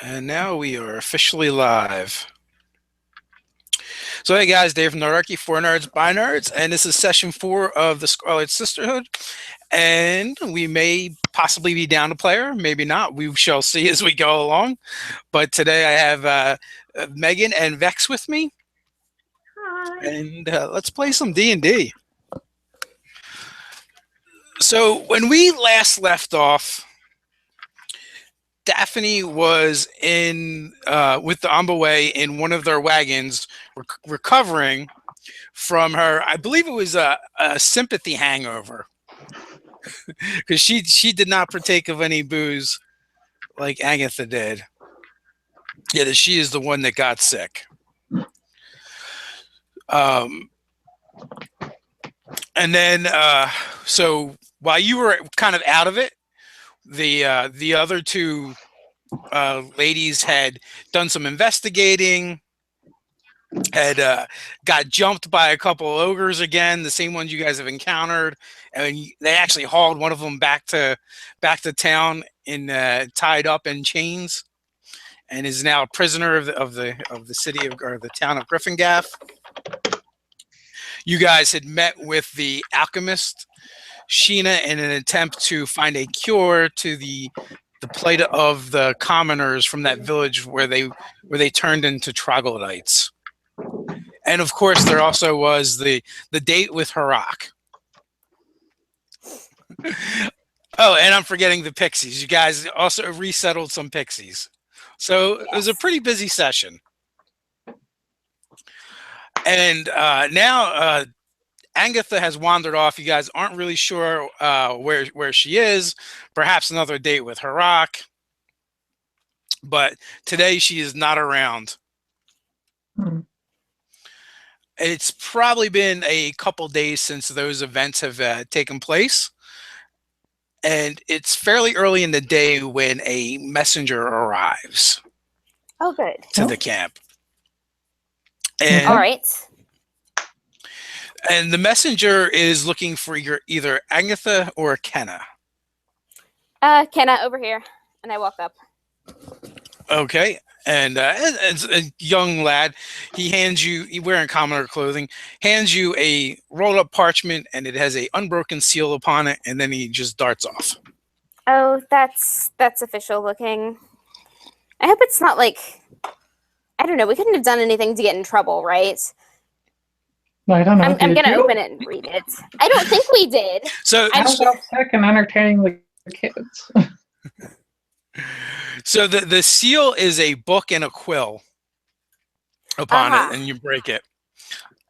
And now we are officially live. So hey guys, Dave from Nerdarchy, for nerds by nerds, and this is session 4 of the Scarlet Sisterhood. And we may possibly be down a player, maybe not. We shall see as we go along. But today I have Megan and Vex with me. Hi. And let's play some D&D. So when we last left off, Daphne was in with the Ombaway in one of their wagons, recovering from her. I believe it was a sympathy hangover, because she did not partake of any booze like Agatha did. Yeah, that she is the one that got sick. And then so while you were kind of out of it, the other two ladies had done some investigating, had got jumped by a couple ogres again, the same ones you guys have encountered, and they actually hauled one of them back to town in tied up in chains, and is now a prisoner of the city of, or the town of Gryphongaffe. You guys had met with the alchemist Sheena in an attempt to find a cure to the plight of the commoners from that village where they turned into troglodytes. And of course, there also was the date with Harak. Oh, and I'm forgetting the pixies. You guys also resettled some pixies. So it was a pretty busy session. And now Agatha has wandered off. You guys aren't really sure where she is. Perhaps another date with Harak. But today she is not around. It's probably been a couple days since those events have taken place. And it's fairly early in the day when a messenger arrives. Oh, good. To the camp. And, all right. And the messenger is looking for either Agatha or Kenna. Kenna, over here. And I walk up. Okay. And as a young lad, he hands you, wearing commoner clothing, hands you a rolled up parchment, and it has a unbroken seal upon it, and then he just darts off. Oh, that's official looking. I hope it's not like, I don't know, we couldn't have done anything to get in trouble, right? I don't know. I'm going to open it and read it. I don't think we did. So I'm so sick and entertaining the kids. So the seal is a book and a quill upon it, and you break it.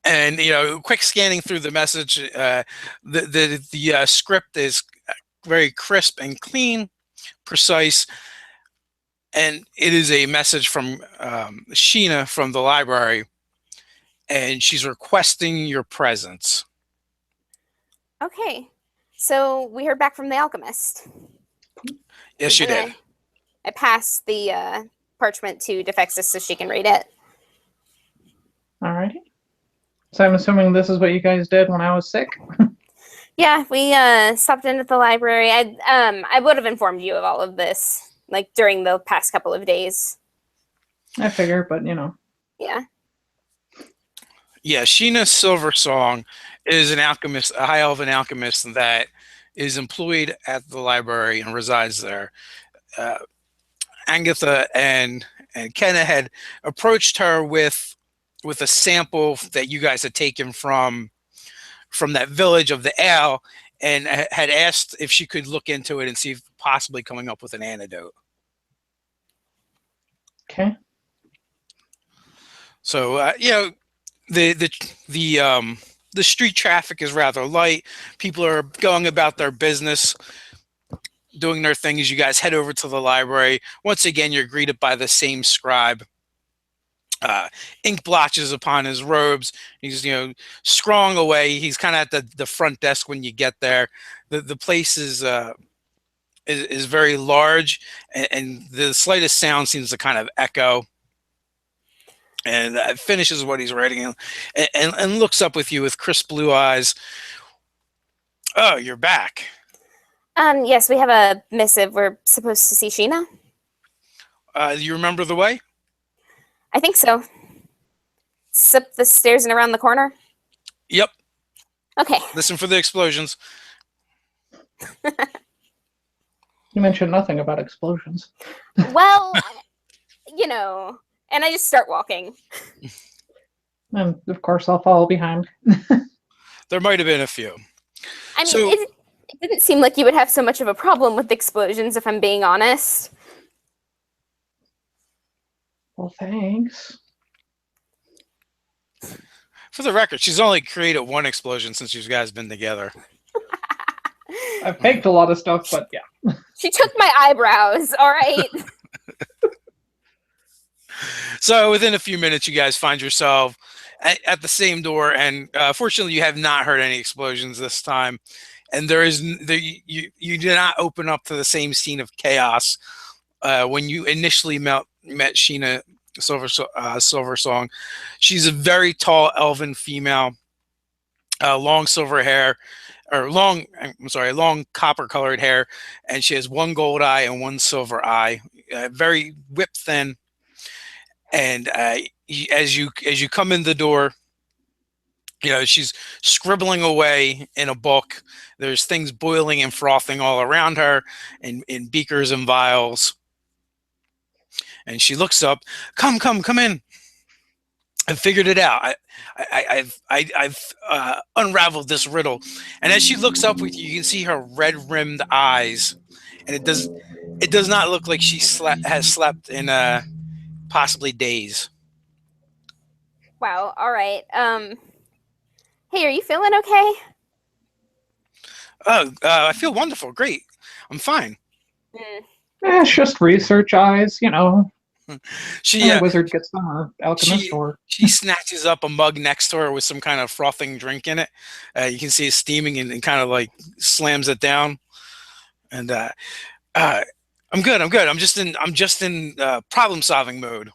And quick scanning through the message, the script is very crisp and clean, precise, and it is a message from Sheena from the library, and she's requesting your presence. Okay, so we heard back from the alchemist. Yes, you did. I passed the parchment to Defexis so she can read it. Alrighty. So I'm assuming this is what you guys did when I was sick? Yeah, we stopped in at the library. I would have informed you of all of this, like, during the past couple of days. I figure, but Yeah. Yeah, Sheena Silversong is an alchemist, a high elven alchemist that is employed at the library and resides there. Agatha and Kenna had approached her with a sample that you guys had taken from that village of the ale, and had asked if she could look into it and see if possibly coming up with an antidote. Okay. So the street traffic is rather light. People are going about their business, doing their thing as you guys head over to the library. Once again, you're greeted by the same scribe. Ink blotches upon his robes. He's scrawling away. He's kind of at the front desk when you get there. The place is very large, and the slightest sound seems to kind of echo. And finishes what he's writing and looks up with you with crisp blue eyes. Oh, you're back. Yes, we have a missive. We're supposed to see Sheena. You remember the way? I think so. It's up the stairs and around the corner. Yep. Okay. Listen for the explosions. You mentioned nothing about explosions. Well, and I just start walking. And of course, I'll follow behind. There might have been a few. I mean, So- it didn't seem like you would have so much of a problem with explosions, if I'm being honest. Well, thanks. For the record, she's only created one explosion since you guys been together. I've faked a lot of stuff, but yeah. She took my eyebrows, all right? So within a few minutes, you guys find yourself at the same door, and fortunately, you have not heard any explosions this time. And you did not open up to the same scene of chaos when you initially met Sheena Silversong. She's a very tall elven female, long silver hair, or long copper colored hair, and she has one gold eye and one silver eye, very whip thin. And as you come in the door, she's scribbling away in a book. There's things boiling and frothing all around her in beakers and vials. And she looks up, come in. I figured it out. I've unraveled this riddle. And as she looks up with you, you can see her red-rimmed eyes, and it does not look like she has slept in possibly days. Wow, all right. Hey, are you feeling okay? Oh, I feel wonderful. Great. I'm fine. It's just research eyes, She A wizard gets them, or alchemist, or she snatches up a mug next to her with some kind of frothing drink in it. You can see it steaming and kind of like slams it down. And I'm good. I'm just in problem solving mode,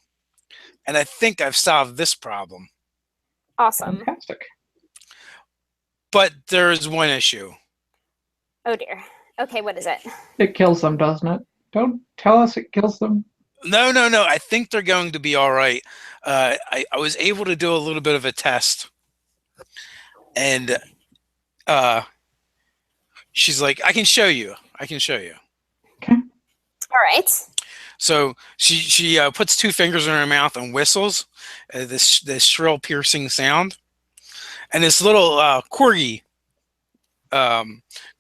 and I think I've solved this problem. Awesome. fantastic. But there's one issue. Oh dear. Okay, what is it? It kills them, doesn't it? Don't tell us it kills them. No. I think they're going to be all right. I was able to do a little bit of a test, and she's like, I can show you. Okay. All right. So she puts two fingers in her mouth and whistles this shrill, piercing sound, and this little corgi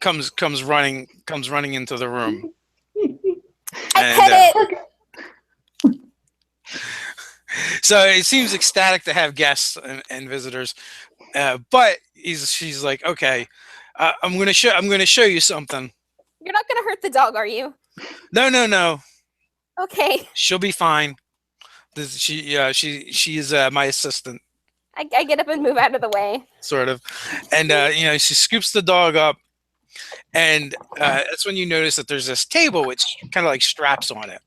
comes running into the room. I pet it. So it seems ecstatic to have guests and visitors, but she's like, okay, I'm gonna show you something. You're not gonna hurt the dog, are you? No. Okay. She'll be fine. She's my assistant, I get up and move out of the way. sort of, and she scoops the dog up, and that's when you notice that there's this table with kind of like straps on it.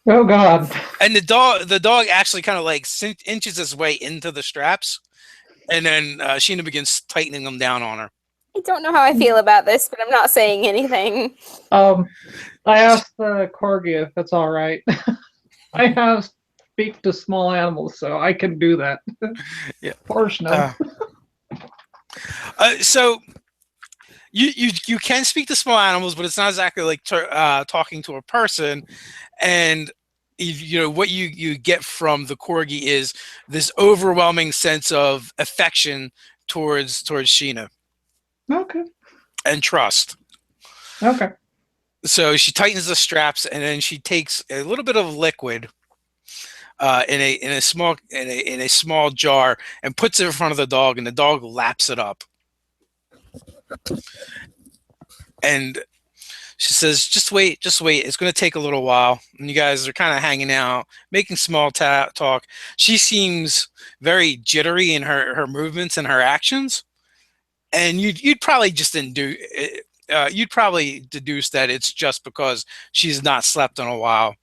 Oh God. And the dog actually kind of like inches its way into the straps, and then Sheena begins tightening them down on her. I don't know how I feel about this, but I'm not saying anything. I asked the corgi if it's all right. I have speak to small animals, so I can do that. Yeah. Portion. So you can speak to small animals, but it's not exactly like talking to a person. And what you get from the corgi is this overwhelming sense of affection towards Sheena. Okay. And trust. Okay. So she tightens the straps, and then she takes a little bit of liquid in a small jar and puts it in front of the dog, and the dog laps it up. And she says, "Just wait. It's going to take a little while." And you guys are kind of hanging out, making small talk. She seems very jittery in her movements and her actions, and you'd probably just deduce that it's just because she's not slept in a while.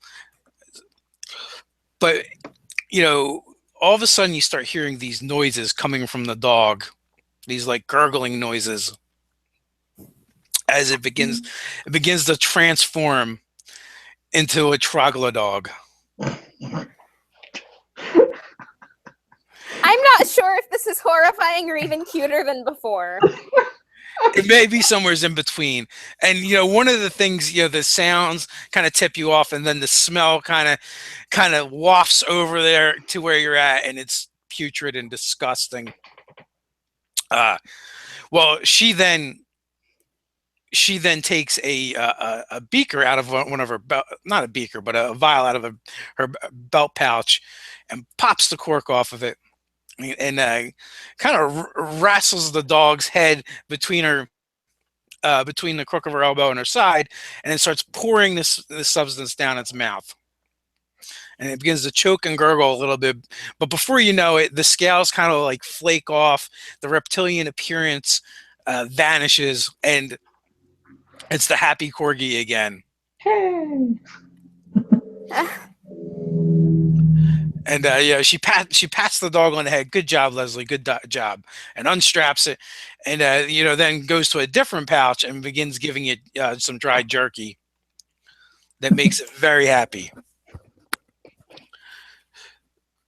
But all of a sudden you start hearing these noises coming from the dog, these like gurgling noises, as it begins to transform into a troglodyte. I'm not sure if this is horrifying or even cuter than before. It may be somewhere in between. And one of the things, the sounds kind of tip you off, and then the smell kind of wafts over there to where you're at, and it's putrid and disgusting. Well, she then takes a beaker out of one of her belt, not a beaker, but a vial out of her belt pouch, and pops the cork off of it, and kind of wrestles the dog's head between the crook of her elbow and her side, and then starts pouring this substance down its mouth. And it begins to choke and gurgle a little bit. But before you know it, the scales kind of like flake off, the reptilian appearance vanishes, and it's the happy corgi again. Hey. And she pats the dog on the head. Good job, Leslie. Good job. And unstraps it, and then goes to a different pouch and begins giving it some dried jerky. That makes it very happy.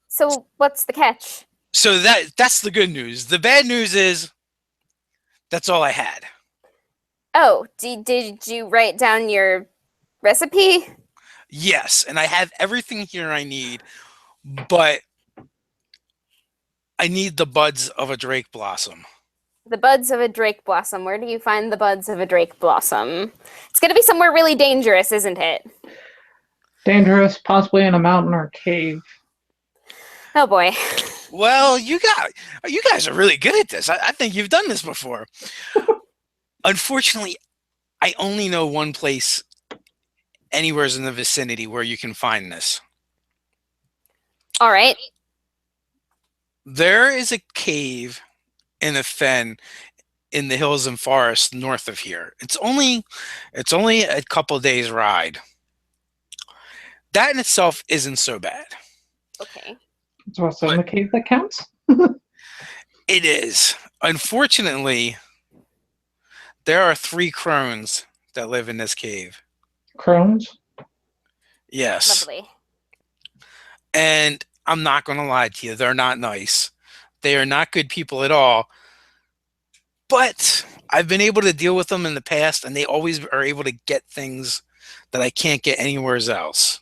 So what's the catch? So that's the good news. The bad news is that's all I had. Oh, did you write down your recipe? Yes, and I have everything here I need, but I need the buds of a drake blossom. The buds of a drake blossom. Where do you find the buds of a drake blossom? It's going to be somewhere really dangerous, isn't it? Dangerous, possibly in a mountain or cave. Oh boy. Well, you guys are really good at this. I think you've done this before. Unfortunately, I only know one place anywhere in the vicinity where you can find this. All right. There is a cave in a fen in the hills and forests north of here. It's only a couple days ride. That in itself isn't so bad. Okay. So what's in the cave that counts? It is. Unfortunately, there are 3 crones that live in this cave. Crones? Yes. Lovely. And I'm not going to lie to you. They're not nice. They are not good people at all. But I've been able to deal with them in the past, and they always are able to get things that I can't get anywhere else.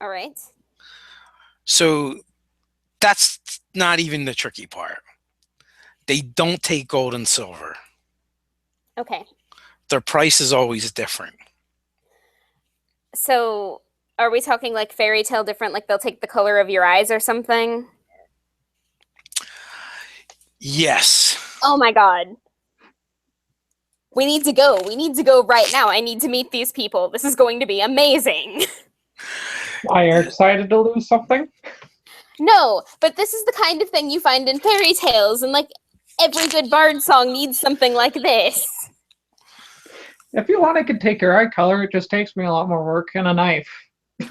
All right. So that's not even the tricky part. They don't take gold and silver. Okay. Their price is always different. So are we talking like fairy tale different? Like they'll take the color of your eyes or something? Yes. Oh my god. We need to go. We need to go right now. I need to meet these people. This is going to be amazing. Are you excited to lose something? No, but this is the kind of thing you find in fairy tales, and like every good bard song needs something like this. If you want, I could take your eye color. It just takes me a lot more work and a knife. To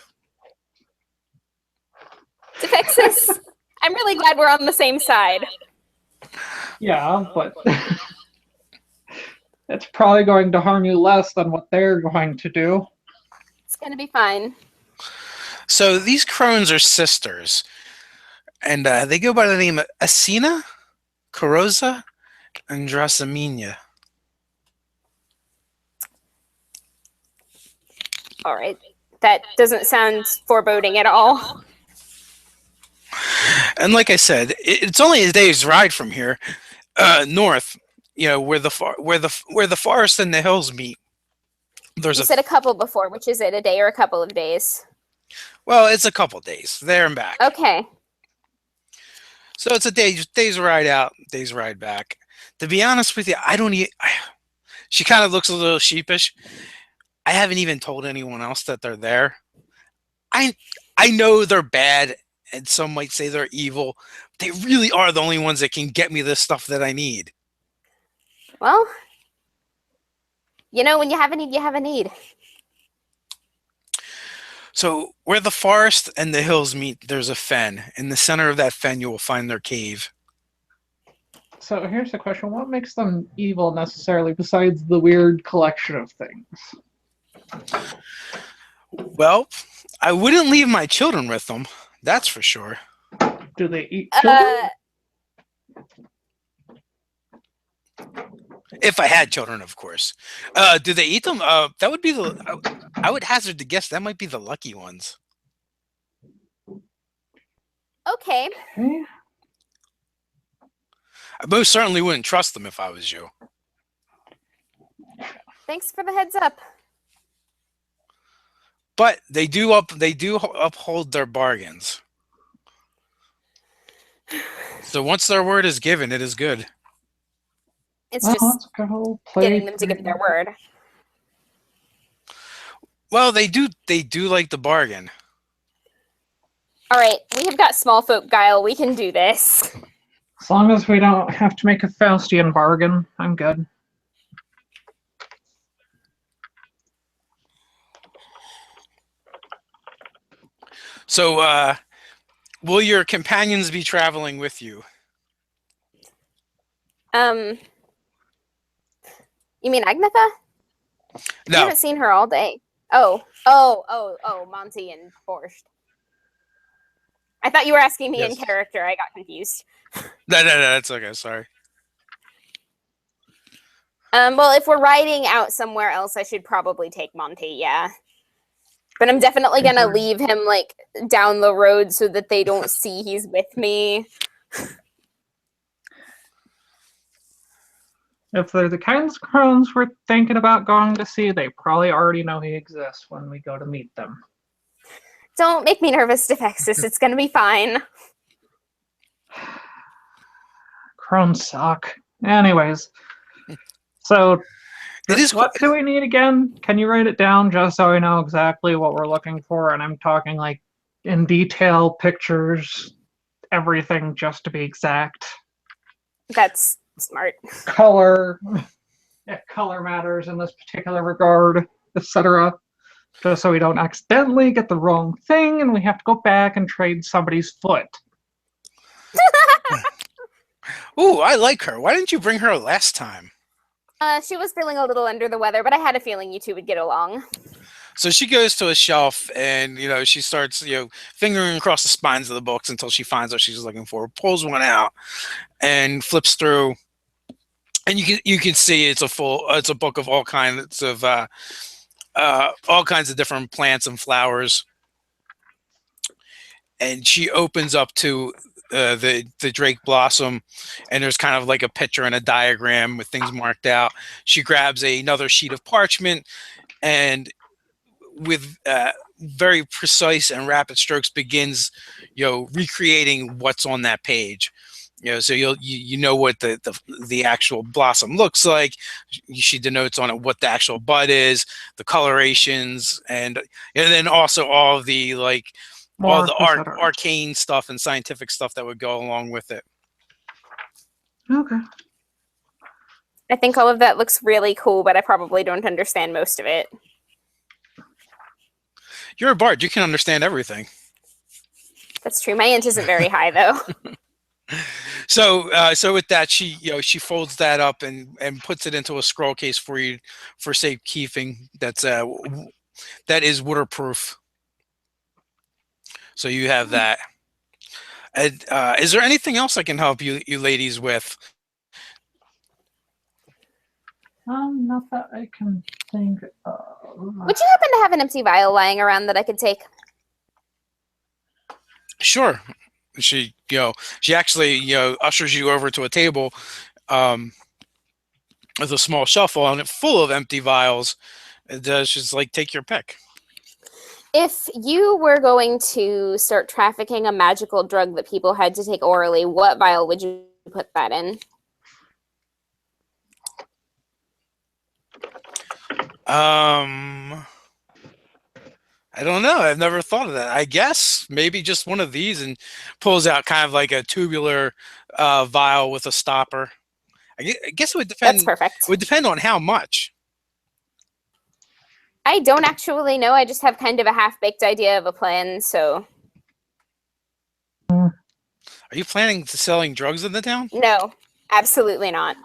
fix this, I'm really glad we're on the same side. Yeah, but it's probably going to harm you less than what they're going to do. It's gonna be fine. So these crones are sisters, and they go by the name of Asina, Coroza, and Drasamina. All right. That doesn't sound foreboding at all. And like I said, it's only a day's ride from here, north. Where the forest and the hills meet. You said a couple before. Which is it? A day or a couple of days? Well, it's a couple days there and back. Okay. So it's a day's ride out, day's ride back. To be honest with you, she kind of looks a little sheepish. I haven't even told anyone else that they're there. I know they're bad, and some might say they're evil. They really are the only ones that can get me the stuff that I need. Well, when you have a need, you have a need. So where the forest and the hills meet, there's a fen. In the center of that fen, you will find their cave. So here's the question. What makes them evil necessarily besides the weird collection of things? Well, I wouldn't leave my children with them. That's for sure. Do they eat children? If I had children, of course. Do they eat them? That would be I would hazard to guess that might be the lucky ones. Okay. Okay. I most certainly wouldn't trust them if I was you. Thanks for the heads up. But they do uphold their bargains. So once their word is given, it is good. It's Well, just let's go play. getting them to give their word. Well, they do like the bargain. All right, we have got small folk guile. We can do this. As long as we don't have to make a Faustian bargain, I'm good. So, will your companions be traveling with you? You mean Agnetha? We No. haven't seen her all day. Oh, Monty and Borscht. I thought you were asking me in Yes. character. I got confused. No, that's okay. Sorry. Well, if we're riding out somewhere else, I should probably take Monty, yeah. But I'm definitely gonna leave him, like, down the road so that they don't see he's with me. If they're the kinds of crones we're thinking about going to see, they probably already know he exists when we go to meet them. Don't make me nervous, Defexis. It's gonna be fine. Crones suck. Anyways, so It is what do we need again? Can you write it down just so I know exactly what we're looking for? And I'm talking like in detail, pictures, everything, just to be exact. That's smart. Color, if color matters in this particular regard, etc. Just so we don't accidentally get the wrong thing and we have to go back and trade somebody's foot. Ooh, I like her. Why didn't you bring her last time? She was feeling a little under the weather, but I had a feeling you two would get along. So she goes to a shelf and, she starts, fingering across the spines of the books until she finds what she's looking for, pulls one out and flips through. And you can see it's a book of all kinds of different plants and flowers. And she opens up to the Drake Blossom, and there's kind of like a picture and a diagram with things marked out. She grabs another sheet of parchment and with very precise and rapid strokes begins, recreating what's on that page. So you know what the actual blossom looks like. She denotes on it what the actual bud is, the colorations, and then also all of the all the arcane stuff and scientific stuff that would go along with it. Okay. I think all of that looks really cool, but I probably don't understand most of it. You're a bard. You can understand everything. That's true. My int isn't very high, though. So with that, she folds that up and puts it into a scroll case for you for safekeeping. That is waterproof. So you have that. And, is there anything else I can help you ladies with? Not that I can think of. Would you happen to have an empty vial lying around that I could take? Sure. She actually ushers you over to a table with a small shelf on it full of empty vials. And she's like, take your pick. If you were going to start trafficking a magical drug that people had to take orally, what vial would you put that in? I don't know. I've never thought of that. I guess maybe just one of these and pulls out kind of like a tubular vial with a stopper. I guess it would depend. That's perfect. It would depend on how much. I don't actually know. I just have kind of a half-baked idea of a plan, so... Are you planning to selling drugs in the town? No, absolutely not.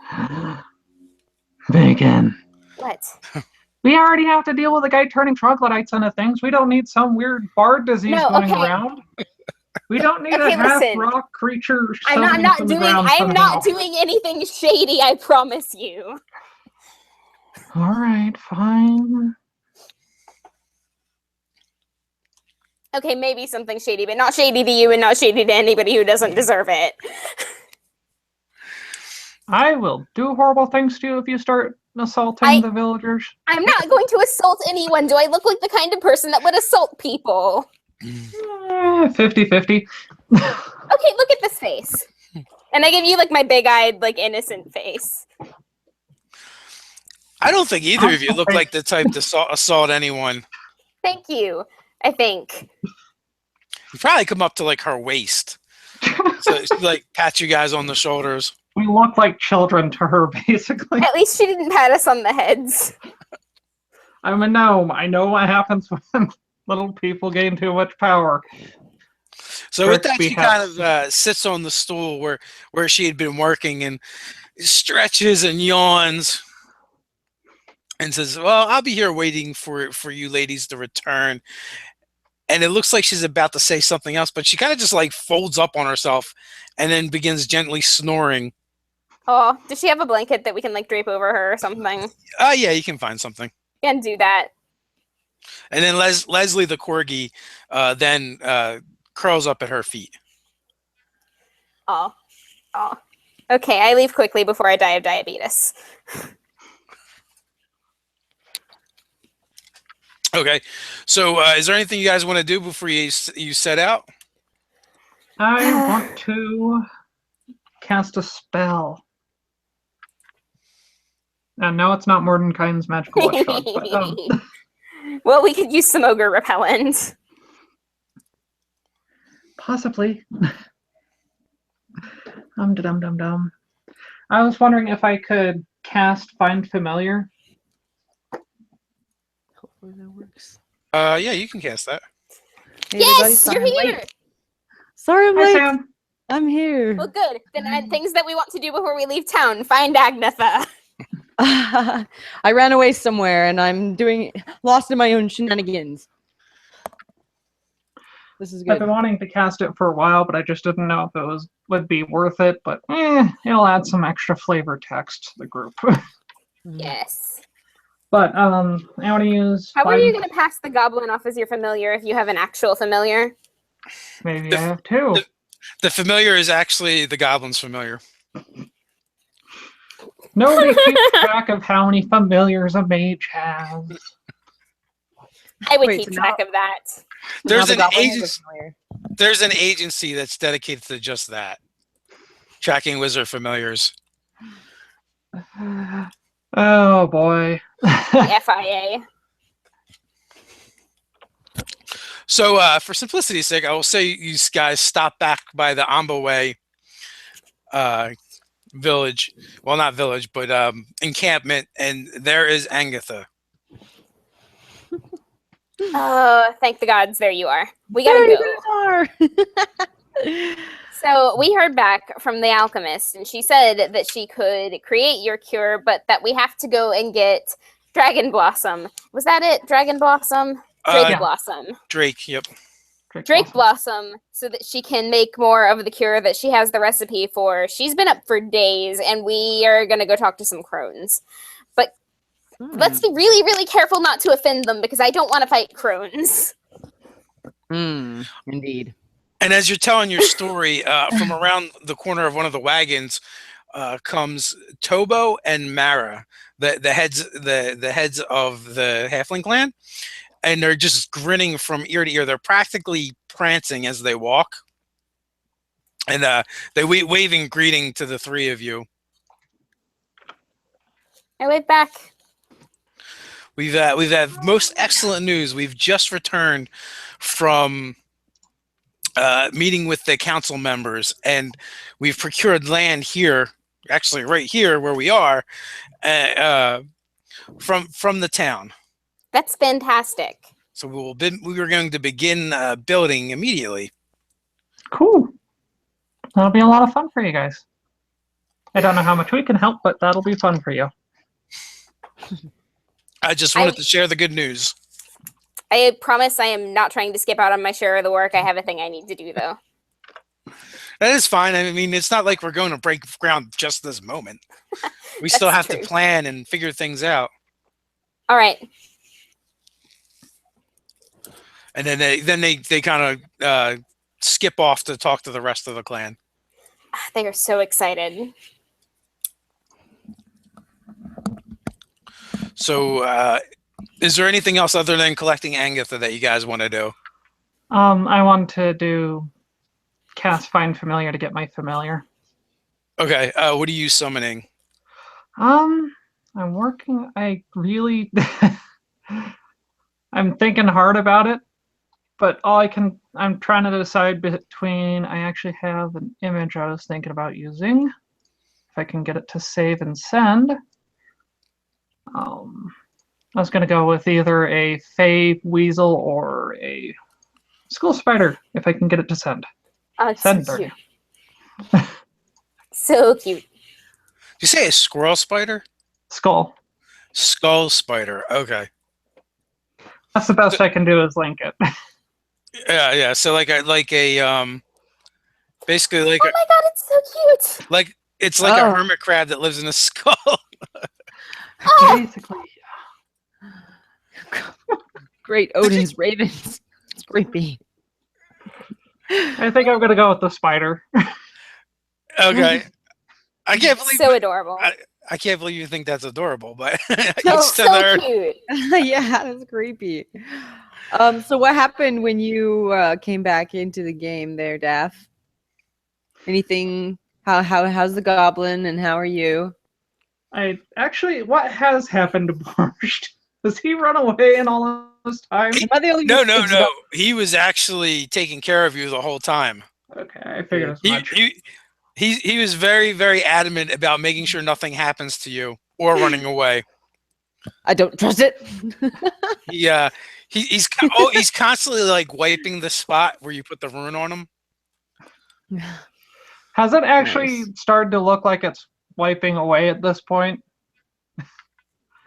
Megan. What? We already have to deal with a guy turning troglodytes into things. We don't need some weird bard disease No, going okay. around. We don't need Okay, a half listen. rock creature I'm shoving not from the doing. ground I am somehow. not doing anything shady. I promise you. All right, fine. Okay, maybe something shady, but not shady to you and not shady to anybody who doesn't deserve it. I will do horrible things to you if you start assaulting the villagers. I'm not going to assault anyone. Do I look like the kind of person that would assault people? 50-50. Okay, look at this face. And I give you like my big-eyed, like innocent face. I don't think either of you look like the type to assault anyone. Thank you. I think. You probably come up to like her waist. So she like pats you guys on the shoulders. We look like children to her, basically. At least she didn't pat us on the heads. I'm a gnome. I know what happens when little people gain too much power. So with that, she kind of sits on the stool where she had been working and stretches and yawns and says, well, I'll be here waiting for you ladies to return. And it looks like she's about to say something else, but she kind of just like folds up on herself and then begins gently snoring. Oh, does she have a blanket that we can like drape over her or something? Yeah, you can find something. Can do that. And then Leslie the corgi then curls up at her feet. Oh. Okay, I leave quickly before I die of diabetes. Okay, so is there anything you guys want to do before you set out? I want to cast a spell. And no, it's not Mordenkainen's magical watchdog, but well, we could use some ogre repellent. possibly. Dum. I was wondering if I could cast Find Familiar. Hopefully that works. Yeah, you can cast that. Hey, everybody, Yes, sorry you're I'm here. late. Sorry I'm Hi, late. Sam. I'm here. Well, good. Then things that we want to do before we leave town. Find Agnetha. I ran away somewhere and I'm lost in my own shenanigans. This is I've good. been wanting to cast it for a while, but I just didn't know if it would be worth it. But it'll add some extra flavor text to the group. Yes. But I want to use. How are you going to pass the goblin off as your familiar if you have an actual familiar? Maybe I have two. The familiar is actually the goblin's familiar. Nobody keeps track of how many familiars a mage has. I would Wait, keep so track of that. There's Now an the goblin has a agency. familiar. There's an agency that's dedicated to just that, tracking wizard familiars. Oh boy. The FIA. So for simplicity's sake, I will say you guys stop back by the Amba Way village. Well, not village, but encampment, and there is Agnetha. Oh, thank the gods, there you are. We There gotta you go. guys are. So we heard back from the alchemist, and she said that she could create your cure, but that we have to go and get Dragon Blossom. Was that it? Dragon Blossom? Drake Blossom. Drake, yep. Drake Blossom, so that she can make more of the cure that she has the recipe for. She's been up for days, and we are going to go talk to some crones. But let's be really, really careful not to offend them, because I don't want to fight crones. Indeed. And as you're telling your story, from around the corner of one of the wagons comes Tobo and Mara, the heads of the halfling clan, and they're just grinning from ear to ear. They're practically prancing as they walk, and they waving greeting to the three of you. I wave back. We've had most excellent news. We've just returned from meeting with the council members, and we've procured land here, actually right here where we are, from the town. That's fantastic. So we were going to begin building immediately. Cool. That'll be a lot of fun for you guys. I don't know how much we can help, but that'll be fun for you. I just wanted to share the good news. I promise I am not trying to skip out on my share of the work. I have a thing I need to do, though. That is fine. I mean, it's not like we're going to break ground just this moment. We still have to plan and figure things out. All right. And then they kind of skip off to talk to the rest of the clan. They are so excited. So, is there anything else other than collecting Agatha that you guys want to do? I want to do cast Find Familiar to get my familiar. Okay. What are you summoning? I'm working. I really, I'm thinking hard about it, but I'm trying to decide between. I actually have an image I was thinking about using. If I can get it to save and send. I was going to go with either a Fey Weasel or a School Spider, if I can get it to send. Oh, it's Send so cute. So cute. Did you say a squirrel spider? Skull. Skull spider. Okay. That's the best I can do is link it. Yeah. So basically like Oh my god, it's so cute. it's like a hermit crab that lives in a skull. Oh, Basically, Great Odin's ravens. It's creepy. I think I'm going to go with the spider. Okay. I can't believe so adorable. I can't believe you think that's adorable, but So, it's still so there. cute. Yeah, that's creepy. So what happened when you came back into the game there, Daff? Anything? How's the goblin and how are you? What has happened to Borscht? Does he run away in all this time? Am I the only No. He was actually taking care of you the whole time. Okay, I figured as much. He was very, very adamant about making sure nothing happens to you or running away. I don't trust it. Yeah, he's constantly like wiping the spot where you put the rune on him. Has it actually started to look like it's wiping away at this point?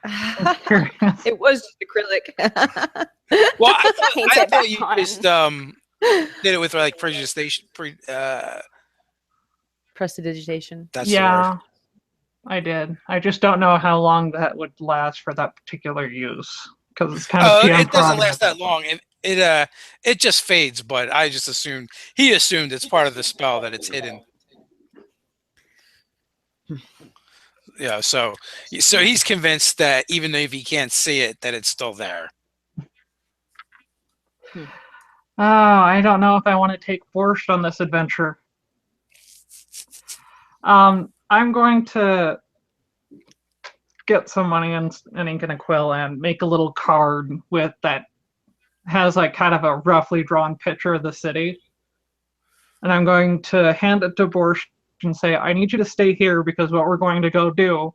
I'm curious. It was just acrylic. Well, Paint I it thought back you on. just did it with like prestidigitation. Prestidigitation. That's the Yeah, word. I did. I just don't know how long that would last for that particular use because it's kind of It doesn't last that long. It just fades. But I just assumed it's part of the spell that it's hidden. Yeah, so he's convinced that even if he can't see it, that it's still there. Oh, I don't know if I want to take Borscht on this adventure. I'm going to get some money and ink and a quill and make a little card with that has like kind of a roughly drawn picture of the city. And I'm going to hand it to Borscht and say, I need you to stay here because what we're going to go do,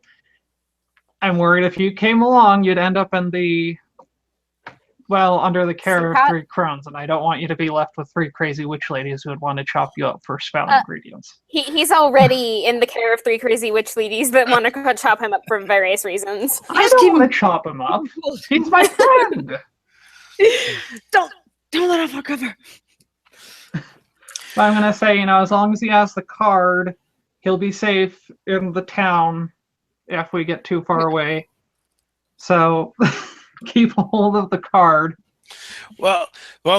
I'm worried if you came along, you'd end up in under the care of 3 crones, and I don't want you to be left with 3 crazy witch ladies who would want to chop you up for spell ingredients. He's already in the care of 3 crazy witch ladies that want to chop him up for various reasons. I don't want to chop him up. He's my friend. Don't let off our cover. But I'm going to say, as long as he has the card, he'll be safe in the town if we get too far away. So keep a hold of the card. Well,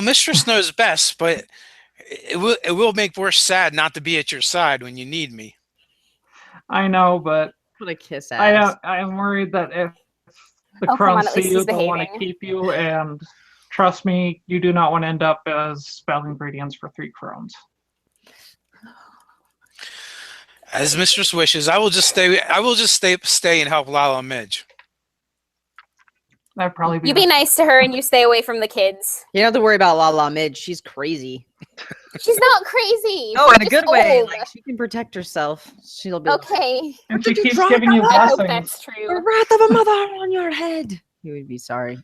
Mistress knows best, but it will make Borscht sad not to be at your side when you need me. I know, but What a kiss ass. I am worried that if the Oh, come crones on, at see least you, he's they'll want to behaving. keep you, and trust me, you do not want to end up as spell ingredients for 3 crones. As Mistress wishes, I will just stay and help Lala and Midge. That'd probably be You be nice to her and you stay away from the kids. You don't have to worry about La Midge. She's crazy. She's not crazy. No, She's in a good just way. old. Like she can protect herself. She'll be Okay. And What she did you keeps draw giving you that? I hope blessings. that's the true. wrath of a mother on your head. You would be sorry.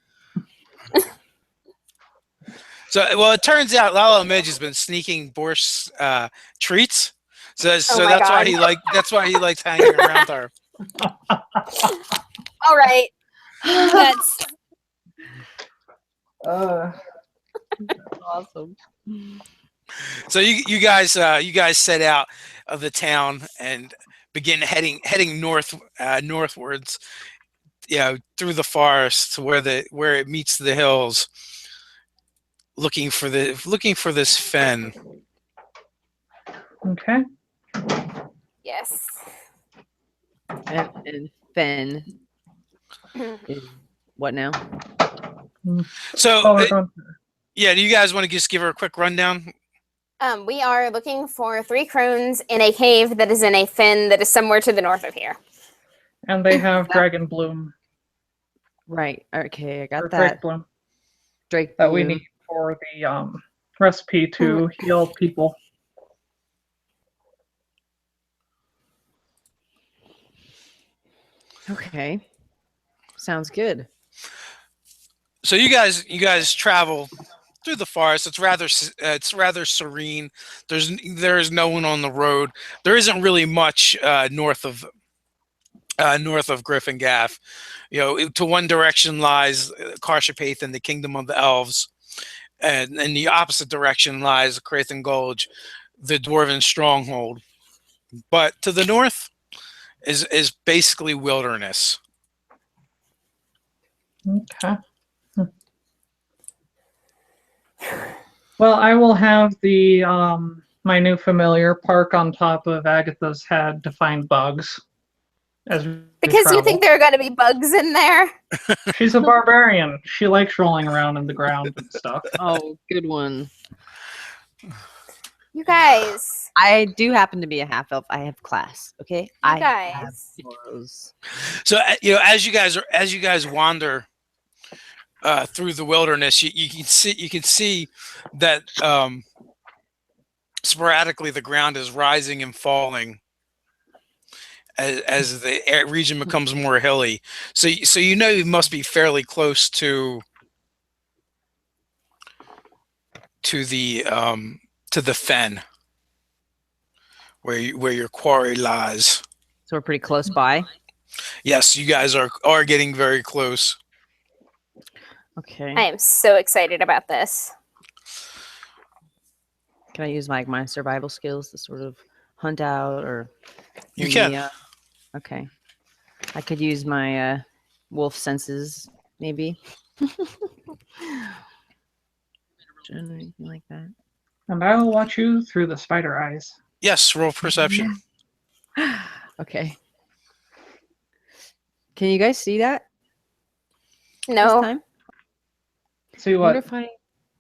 So, it turns out Lala and Midge has been sneaking Borscht's treats. So my that's why God. that's why he likes hanging around her. All right. That's Awesome. So you guys set out of the town and begin heading northwards, through the forest to where it meets the hills, looking for this fen. Okay. yes. And Fen is what now? So Oh, we're going. yeah, do you guys want to just give her a quick rundown? We are looking for 3 crones in a cave that is in a fen that is somewhere to the north of here. And they have dragon bloom Right. Okay, I got or that. drake bloom Drake that we bloom. need for the recipe to heal people. Okay. Sounds good. So you guys travel through the forest. It's rather serene. There is no one on the road. There isn't really much north of Gryphongaffe. To one direction lies Carshapath and the kingdom of the elves, and in the opposite direction lies Crathan Gulch, the dwarven stronghold. But to the north is basically wilderness. Okay. Well, I will have the my new familiar park on top of Agatha's head to find bugs. As we Because you travel. think there are going to be bugs in there? She's a barbarian. She likes rolling around in the ground and stuff. Oh, good one. You guys. I do happen to be a half elf. I have class. Okay. I have guys. those. So as you guys wander through the wilderness, you can see that sporadically the ground is rising and falling as the region becomes more hilly. So you must be fairly close to the fen where your quarry lies. So we're pretty close by. Yes, you guys are getting very close. Okay. I am so excited about this. Can I use my survival skills to sort of hunt out or You can. Okay. I could use my wolf senses, maybe. Anything like that. And I will watch you through the spider eyes. Yes, roll perception. Okay. Can you guys see that? This No. time? See I wonder what? if I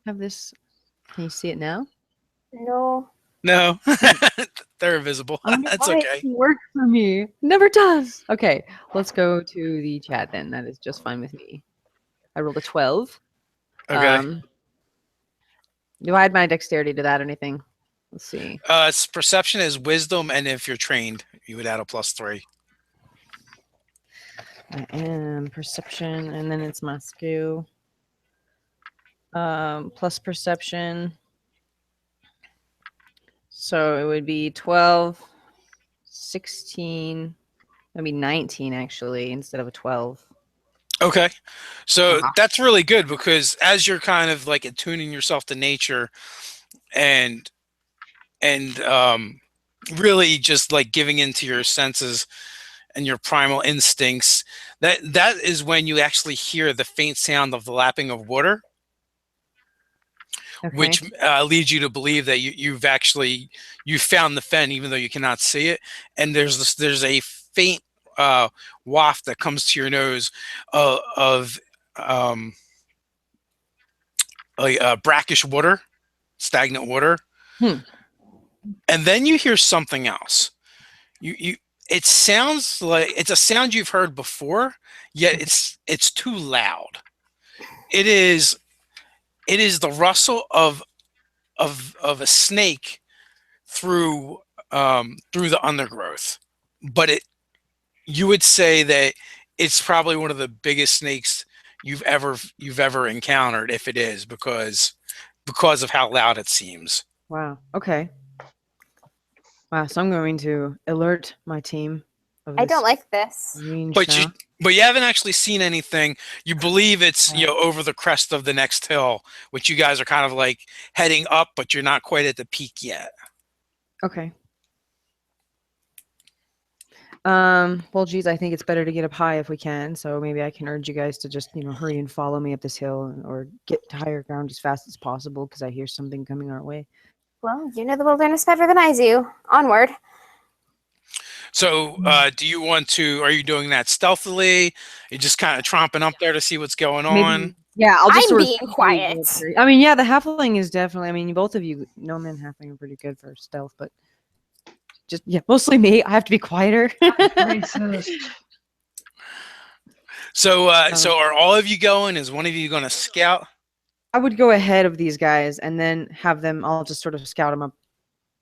have this. Can you see it now? No. No, they're invisible. I wonder That's why okay. it work for me. Never does. Okay, let's go to the chat then. That is just fine with me. I rolled a 12. Okay. Do I add my dexterity to that or anything? Let's see. It's perception is wisdom, and if you're trained, you would add a +3. I am perception, and then it's my skill. Plus perception. So it would be 12, 16, maybe 19 actually, instead of a 12. Okay, so Uh-huh. that's really good because as you're kind of like attuning yourself to nature, and really just like giving into your senses and your primal instincts, that is when you actually hear the faint sound of the lapping of water, Okay. which leads you to believe that you found the fen even though you cannot see it, and there's a faint waft that comes to your nose of brackish water, stagnant water. And then you hear something else. It sounds like it's a sound you've heard before, yet it's too loud. It is the rustle of a snake through the undergrowth, but you would say that it's probably one of the biggest snakes you've ever encountered, if it is, because of how loud it seems. Wow. Okay. Wow. So I'm going to alert my team I don't like this. Range But now. you haven't actually seen anything. You believe it's over the crest of the next hill, which you guys are kind of like heading up, but you're not quite at the peak yet. Okay. Well, geez, I think it's better to get up high if we can. So maybe I can urge you guys to just, hurry and follow me up this hill or get to higher ground as fast as possible because I hear something coming our way. Well, you know the wilderness better than I do. Onward. So, do you want to? Are you doing that stealthily? You're just kind of tromping up there to see what's going on. Maybe, yeah, I'll just I'm sort of being sneakily quiet. go through. I mean, yeah, the halfling is definitely. I mean, both of you, gnome and halfling, are pretty good for stealth, but just mostly me. I have to be quieter. Racist. So are all of you going? Is one of you going to scout? I would go ahead of these guys and then have them. I'll just sort of scout them up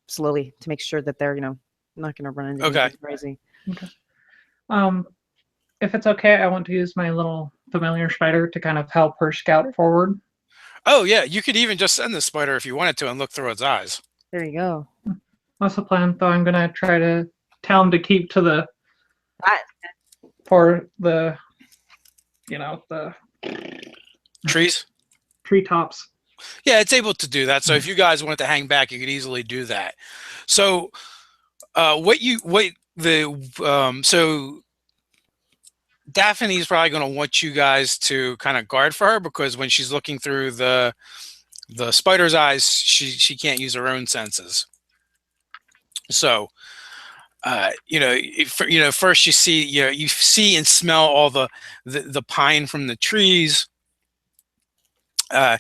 slowly to make sure that they're, not going to run into anything crazy. Okay. If it's okay, I want to use my little familiar spider to kind of help her scout forward. Oh yeah, you could even just send the spider if you wanted to and look through its eyes. There you go. That's the plan, though. I'm gonna try to tell him to keep to the for the the Trees? treetops. Yeah, it's able to do that. So if you guys wanted to hang back, you could easily do that. So so Daphne's probably going to want you guys to kind of guard for her because when she's looking through the spider's eyes, she can't use her own senses. So first you see and smell all the pine from the trees. The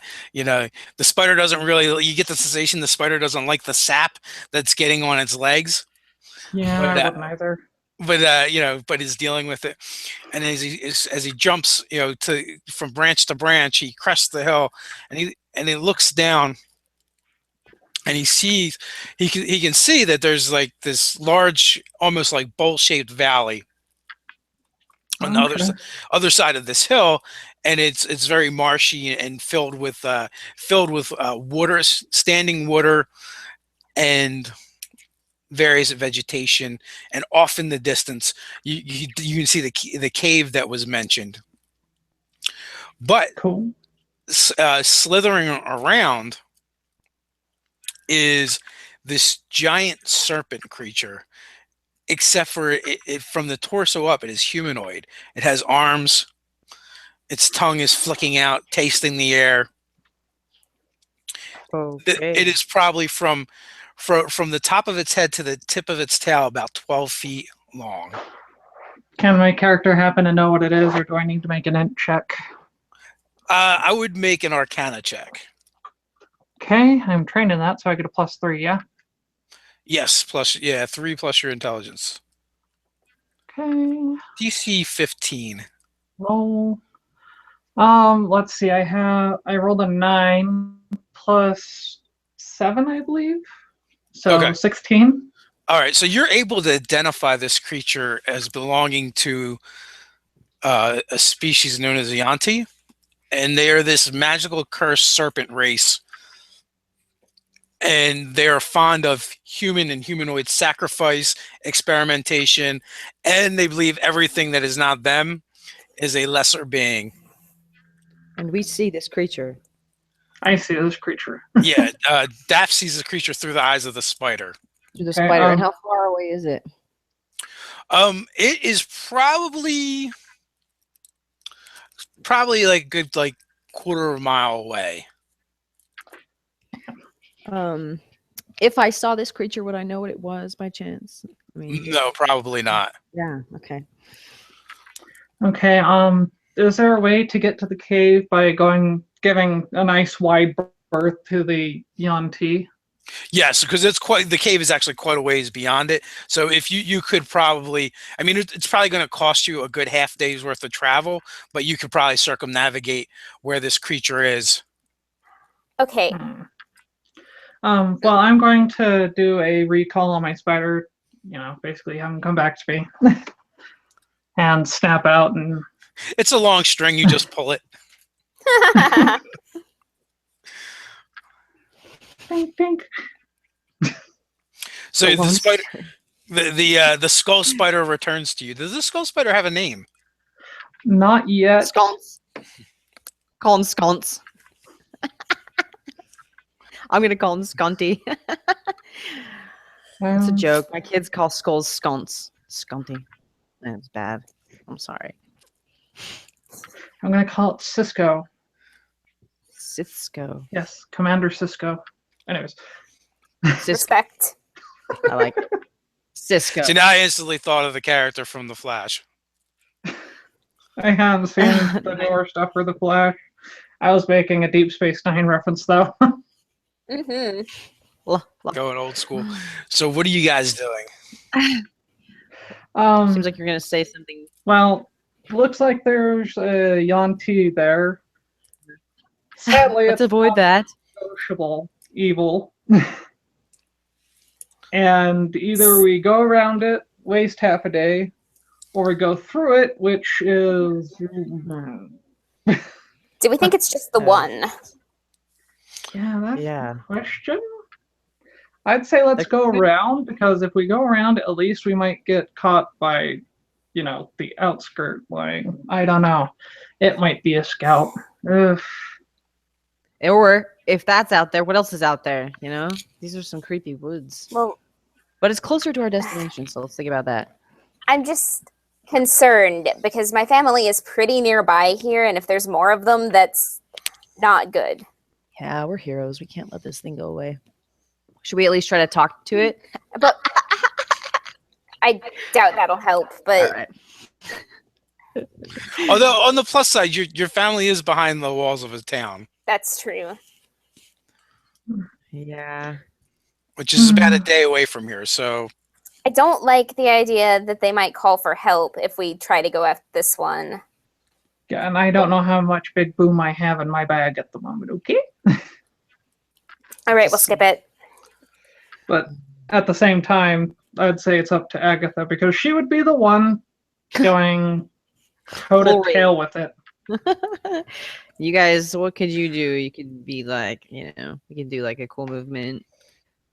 spider doesn't really. You get the sensation the spider doesn't like the sap that's getting on its legs. Yeah, But, I wouldn't either. But is dealing with it, and as he jumps, from branch to branch, he crests the hill, and he looks down, and he can see that there's like this large, almost like bowl-shaped valley on the other side of this hill, and it's very marshy and filled with water, standing water, and various vegetation, and off in the distance you can see the cave that was mentioned. But Cool. Slithering around is this giant serpent creature, except for it from the torso up, it is humanoid. It has arms. Its tongue is flicking out, tasting the air. Okay. It is probably from the top of its head to the tip of its tail about 12 feet long. Can my character happen to know what it is, or do I need to make an int check? I would make an Arcana check. Okay, I'm trained in that, so I get a +3, yeah? Yes, 3 plus your intelligence. Okay. DC 15. Roll. Let's see, I rolled a 9 plus 7, I believe. So Okay. 16. All right, so you're able to identify this creature as belonging to a species known as Yanti, and they are this magical cursed serpent race, and they are fond of human and humanoid sacrifice, experimentation, and they believe everything that is not them is a lesser being. And we see this creature. I see this creature. Yeah, Daff sees the creature through the eyes of the spider. Through the Okay, spider. And how far away is it? It is probably like good quarter of a mile away. If I saw this creature, would I know what it was by chance? I mean, No, probably not. yeah. Okay. Okay, is there a way to get to the cave by giving a nice wide berth to the Yanti? Yes, because the cave is actually quite a ways beyond it. So if you could probably, I mean, it's probably going to cost you a good half day's worth of travel, but you could probably circumnavigate where this creature is. Okay. Well, I'm going to do a recall on my spider, basically have him come back to me and snap out and... It's a long string, you just pull it. Think. So The skull spider returns to you. Does the skull spider have a name? Not yet. Sconce. Call him Sconce. I'm gonna call him Sconty. It's a joke. My kids call skulls Sconce. Sconty. That's bad. I'm sorry. I'm gonna call it Cisco. Cisco. Yes, Commander Cisco. Anyways, Cisco. Respect. I like it. Cisco. So now I instantly thought of the character from The Flash. I haven't seen the newer stuff for the Flash. I was making a Deep Space Nine reference though. Mm-hmm. Going old school. So what are you guys doing? Seems like you're gonna say something. Well, looks like there's a Yanti there. Sadly, Let's it's avoid that. sociable evil. And either we go around it, waste half a day, or we go through it, which is... Do we think it's just the one? Yeah, that's Yeah. the question. I'd say let's go around, because if we go around, at least we might get caught by, the outskirt line. I don't know. It might be a scout. Ugh. Or if that's out there, what else is out there? These are some creepy woods. Well, But it's closer to our destination, so let's think about that. I'm just concerned because my family is pretty nearby here, and if there's more of them, that's not good. Yeah, we're heroes. We can't let this thing go away. Should we at least try to talk to it? But I doubt that'll help. But All right. Although on the plus side, your family is behind the walls of a town, that's true. Yeah. which is about a day away from here. So I don't like the idea that they might call for help if we try to go after this one. Yeah, and I don't know how much big boom I have in my bag at the moment, okay? All right, we'll skip it. But at the same time, I'd say it's up to Agatha, because she would be the one going toe to tail with it. You guys, what could you do? You could be like, you could do like a cool movement.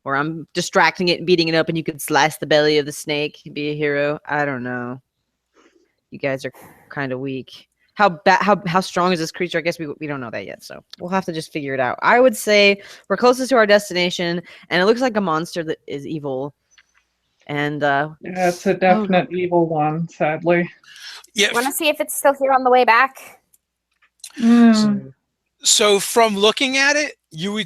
Or I'm distracting it and beating it up and you could slice the belly of the snake and be a hero. I don't know. You guys are kind of weak. How strong is this creature? I guess we don't know that yet, so we'll have to just figure it out. I would say we're closest to our destination, and it looks like a monster that is evil. And yeah, it's a definite evil one, sadly. yeah. Want to see if it's still here on the way back? So from looking at it, you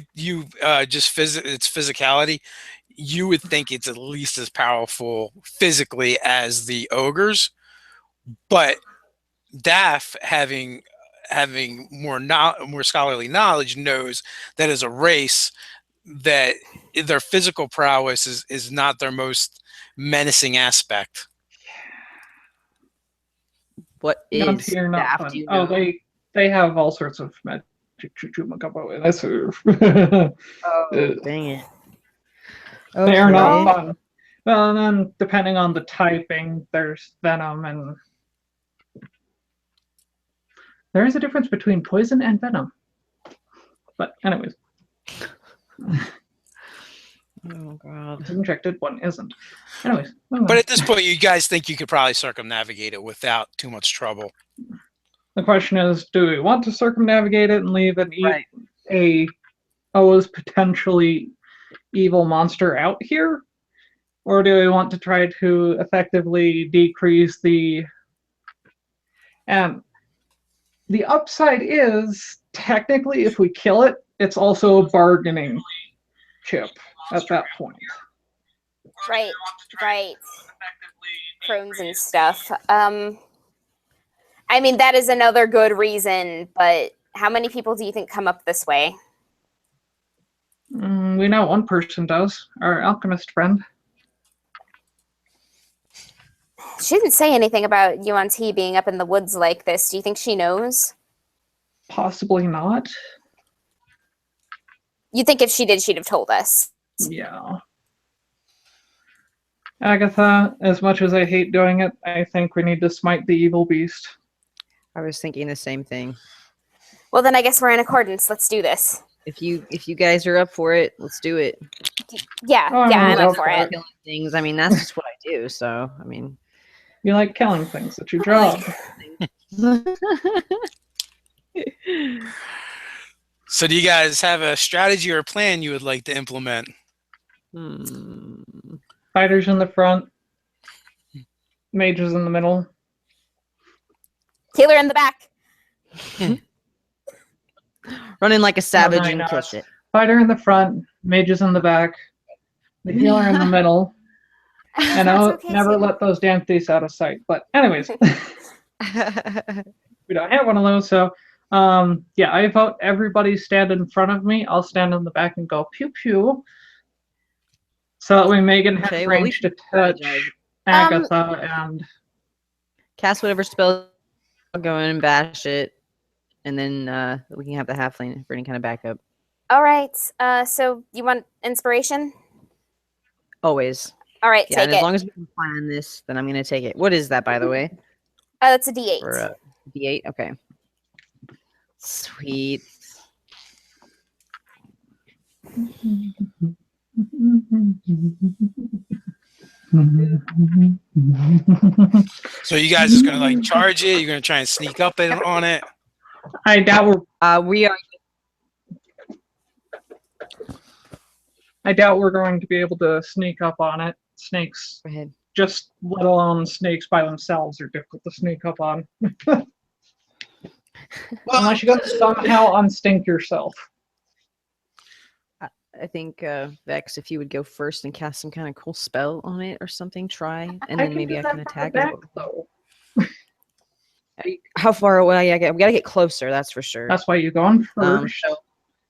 just its physicality, you would think it's at least as powerful physically as the ogres, but Daff, having more scholarly knowledge, knows that as a race, that their physical prowess is not their most menacing aspect. what is Frontier, not staff? fun. Do you Oh, know? they have all sorts of magic. That's Oh, dang it. They are not Okay. fun. Well, and then depending on the typing, there's venom, and there is a difference between poison and venom. But anyways, Oh god. one's injected, one isn't. Anyways, But at this point, you guys think you could probably circumnavigate it without too much trouble. the question is, do we want to circumnavigate it and leave Right. a always potentially evil monster out here? Or do we want to try to effectively decrease the... And the upside is, technically, if we kill it, it's also a bargaining chip at that point. Right. Crones and stuff. I mean, that is another good reason, but how many people do you think come up this way? We know one person does, our alchemist friend. She didn't say anything about UNT being up in the woods like this. Do you think she knows? Possibly not. You think if she did, she'd have told us? Yeah. Agatha, as much as I hate doing it, I think we need to smite the evil beast. I was thinking the same thing. Well, then I guess we're in accordance. Let's do this. If you guys are up for it, let's do it. Yeah, Oh, yeah, I'm I'm up up for for it. it. Killing things. I mean, that's just what I do. So, I mean. You like killing things. It's your job. So do you guys have a strategy or a plan you would like to implement? Fighters in the front. Mages in the middle. Healer in the back. Running like a savage No, and no, kill it's shit. Fighter in the front. Mages in the back. The healer in the middle. And That's I'll okay, never too. let those damn thieves out of sight. But anyways, we don't have one of those. So, yeah, I vote everybody stand in front of me. I'll stand in the back and go pew pew. So that way Megan has Okay, well, we range to can touch strategize. Agatha and Cast whatever spell. I'll go in and bash it, and then we can have the halfling for any kind of backup. All right. So you want inspiration? Always. All right, Yeah, take and as it. long as we can plan this, then I'm gonna take it. What is that, by the way? That's a D8. For D8. Okay. Sweet. So you guys just gonna like charge it? You're gonna try and sneak up on it? I doubt We are. we're going to be able to sneak up on it. Snakes, Go ahead. just let alone snakes by themselves, are difficult to sneak up on. Well, Unless you can somehow unstink yourself. I think Vex, if you would go first and cast some kind of cool spell on it or something, try, and I then maybe do I that can from attack the it. back, though. How far away? We gotta get closer. That's for sure. That's why you're going first. So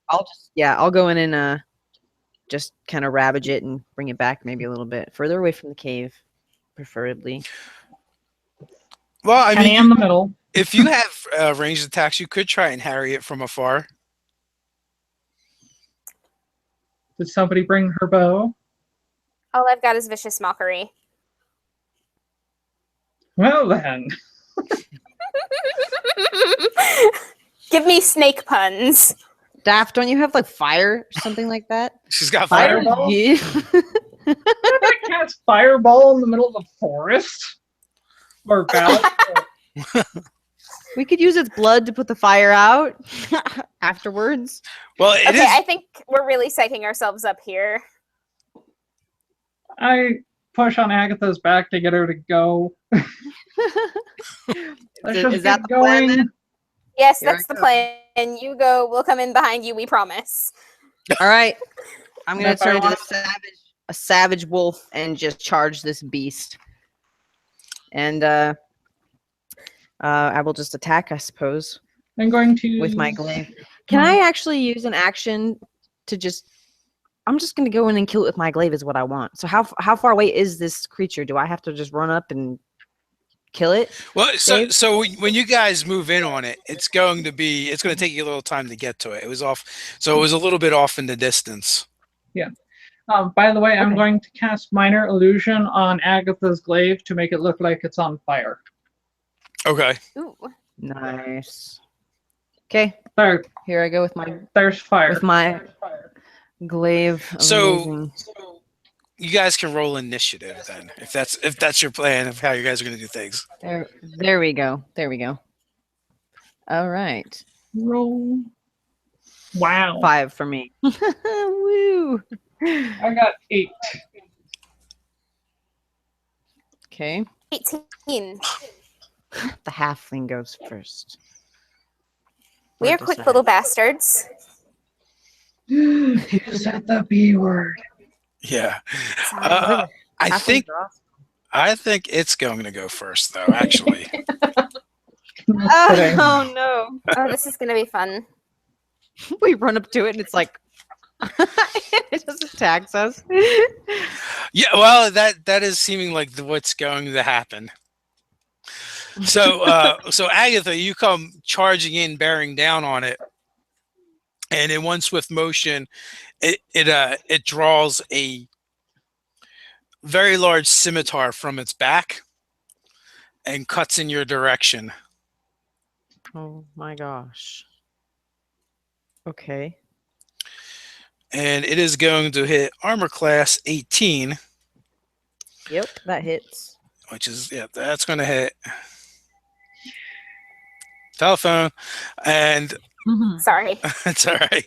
I'll go in and just kind of ravage it and bring it back maybe a little bit further away from the cave, preferably. well, I Penny mean, in the middle. if you have ranged attacks, you could try and harry it from afar. Did somebody bring her bow? All I've got is vicious mockery. Well then. Give me snake puns. Daft, don't you have like fire or something like that? She's got Fire? fire. Fireball? Yeah. I cast fireball in the middle of the forest? Or battle? We could use its blood to put the fire out afterwards. Well, it Okay, is. I think we're really psyching ourselves up here. I push on Agatha's back to get her to go. Let's just Is that get the plan going. then? Yes, Here that's I the go. plan. You go. We'll come in behind you. We promise. All right. I'm gonna If I turn into want- a savage wolf and just charge this beast. And I will just attack, I suppose, I'm going to with my glaive. Can I actually use an action to just? I'm just gonna go in and kill it with my glaive. Is what I want. So how far away is this creature? Do I have to just run up and kill it? Well, Dave? so when you guys move in on it, it's going to take you a little time to get to it. It was off, so it was a little bit off in the distance. By the way, I'm Okay. going to cast Minor Illusion on Agatha's glaive to make it look like it's on fire. Okay. Ooh. Nice. Okay, There, here I go with there's fire. my glaive. Of So amazing. you guys can roll initiative then, if that's your plan of how you guys are going to do things. There we go. There we go. All right. Roll. Wow. 5 for me. Woo. I got 8. Okay. 18. The halfling goes first. We are What does quick that- little bastards. You said the B word. Yeah. Sorry. I Halflings think are awesome. it's going to go first though. Actually, Just kidding. Oh no. Oh, this is gonna be fun. We run up to it and it's like it just attacks us. yeah. Well, that is seeming like what's going to happen. So, so Agatha, you come charging in, bearing down on it, and in one swift motion, it draws a very large scimitar from its back and cuts in your direction. Oh my gosh. Okay. and it is going to hit armor class 18, Yep, that hits. which is, yeah, that's going to hit. Telephone, and Sorry. it's all right.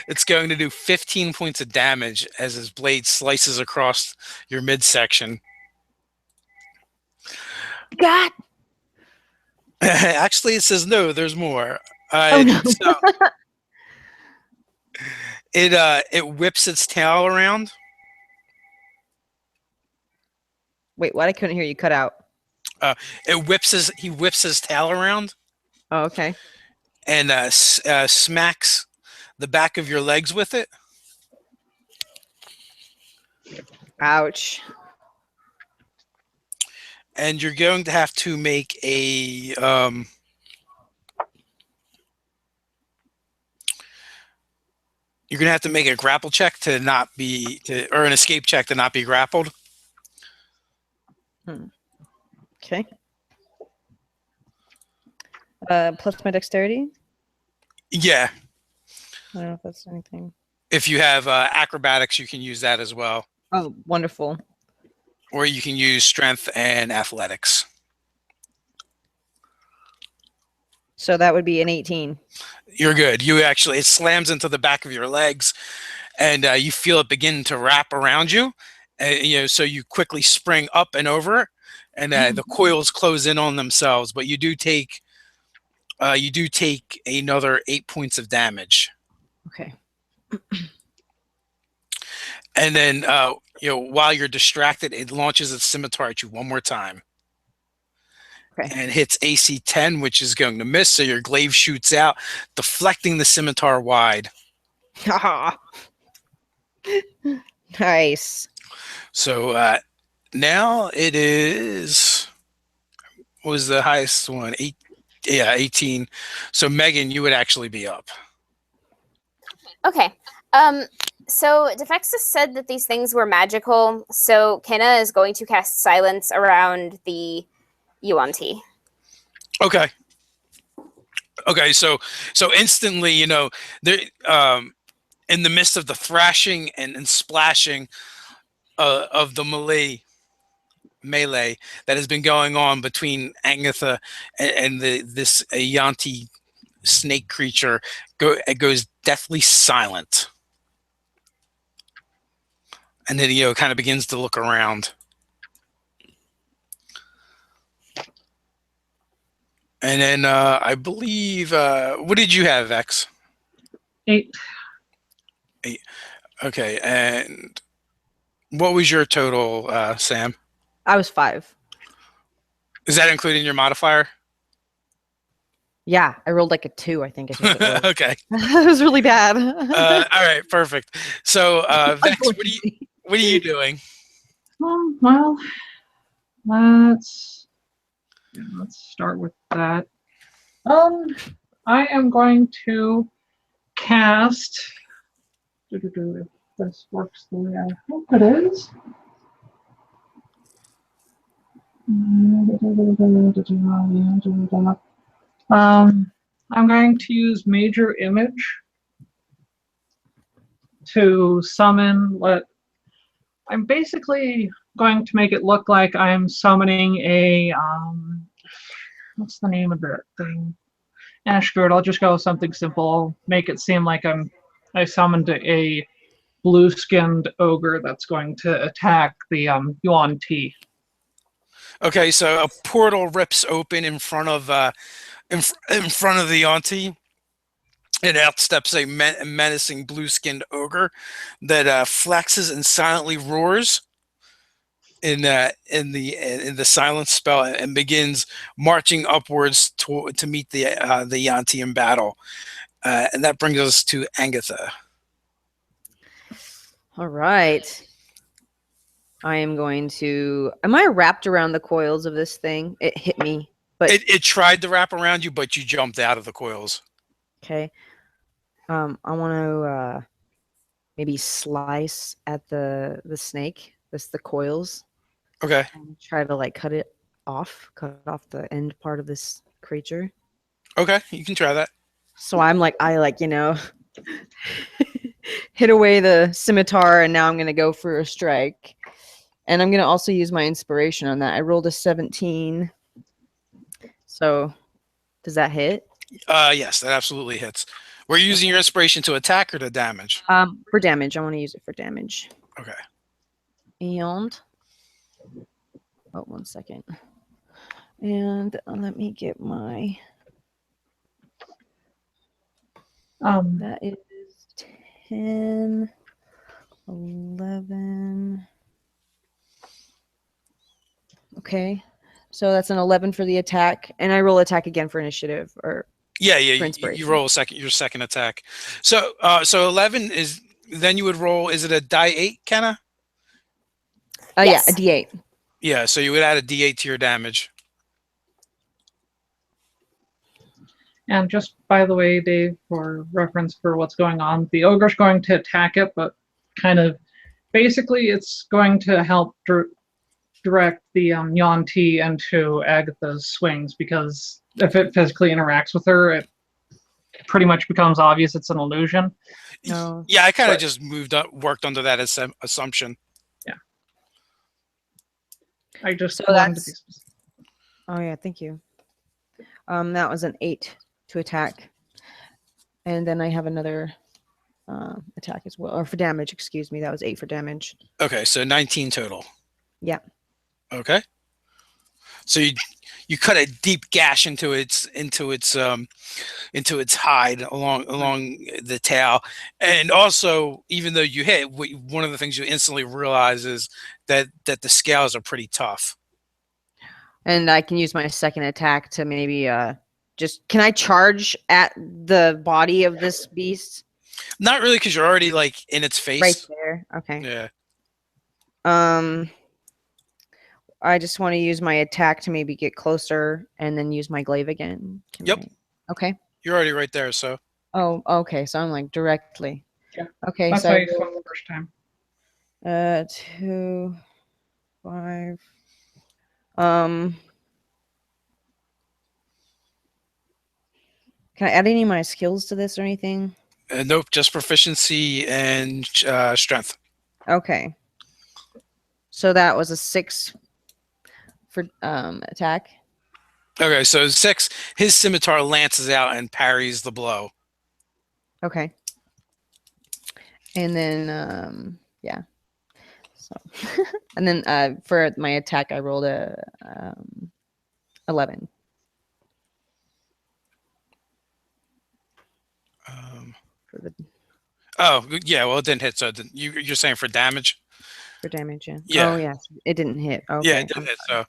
It's going to do 15 points of damage as his blade slices across your midsection. God. Actually, it says no. There's more. No. So it whips its tail around. Wait, what? I couldn't hear you. Cut out. He whips his tail around Oh, okay. and smacks the back of your legs with it. Ouch. And you're going to have to make a you're going to have to make a grapple check or an escape check to not be grappled. Okay. Plus my dexterity. Yeah. I don't know if that's anything. If you have acrobatics, you can use that as well. Oh, wonderful. Or you can use strength and athletics. So that would be an 18. You're good. It slams into the back of your legs, and you feel it begin to wrap around you. So you quickly spring up and over, and the coils close in on themselves. But you do take another 8 points of damage. Okay. And then while you're distracted, it launches its scimitar at you one more time. Okay. And hits AC 10, which is going to miss. So your glaive shoots out, deflecting the scimitar wide. Nice. So now it is. What was the highest one? 18. So Megan, you would actually be up. Okay. So Defexus said that these things were magical, so Kenna is going to cast silence around the Yuan-Ti. Okay. So instantly, there in the midst of the thrashing and splashing of the melee that has been going on between Agatha and this Yuan-Ti snake creature, it goes deathly silent. And then, kind of begins to look around. And then I believe, what did you have, Vex? 8. Okay, and what was your total, Sam? I was 5. Is that including your modifier? Yeah, I rolled like a 2, I think. Is what it was. Okay. That was really bad. All right, perfect. So, Vex, what are you doing? Well, let's start with that. I am going to cast. If this works the way I hope it is. I'm going to use Major Image to summon I'm basically going to make it look like I'm summoning a what's the name of that thing? Screw it, I'll just go with something simple. Make it seem like I summoned a blue-skinned ogre that's going to attack the Yuan-Ti. Okay, so a portal rips open in front of in front of the Yuan-Ti. And out steps a menacing blue-skinned ogre that flexes and silently roars in the silence spell and begins marching upwards to meet the Yuan-Ti in battle. And that brings us to Agatha. All right. I am going to. Am I wrapped around the coils of this thing? It hit me, but it tried to wrap around you, but you jumped out of the coils. Okay. I want to maybe slice at the snake. The coils. Okay. And try to cut off the end part of this creature. Okay, you can try that. So I'm hit away the scimitar, and now I'm going to go for a strike. And I'm going to also use my inspiration on that. I rolled a 17. So does that hit? Yes, that absolutely hits. We're using your inspiration to attack or to damage. For damage. I want to use it for damage. Okay. And oh, 1 second. And let me get my. That is 10, 11. Okay. So that's an 11 for the attack, and I roll attack again for initiative or Yeah, for you inspiration. roll your second attack. So 11 is then you would roll. Is it a die 8, Kenna? Yes. Yeah, a D8. Yeah, so you would add a D8 to your damage. And just by the way, Dave, for reference for what's going on, the ogre's going to attack it, but kind of basically it's going to help direct the Yuan-Ti into Agatha's swings, because if it physically interacts with her, it pretty much becomes obvious it's an illusion. No. Yeah, I kind of just worked under that assumption. Yeah. I just So wanted to be that's- specific. Oh yeah, thank you. That was an 8 to attack, and then I have another attack as well, or for damage. Excuse me, that was 8 for damage. Okay, so 19 total. Yeah. Okay. So you cut a deep gash into its hide along the tail, and also even though you hit, one of the things you instantly realize is that the scales are pretty tough. And I can use my second attack to maybe can I charge at the body of this beast? Not really, because you're already like in its face. Right there. Okay. Yeah. I just want to use my attack to maybe get closer and then use my glaive again. Yep. Okay. You're already right there, so. Oh, okay. So I'm like directly. Yeah. Okay. That's So how you swung the first time. 2, 5. Can I add any of my skills to this or anything? Nope, just proficiency and strength. Okay. So that was a 6 for attack. Okay, so 6. His scimitar lances out and parries the blow. Okay. And then yeah. So and then for my attack I rolled a 11. For the Oh, yeah, well, it didn't hit, so you're saying for damage? for damage, yeah. Yeah. Oh yes, it didn't hit. Okay. Yeah, it didn't hit, so.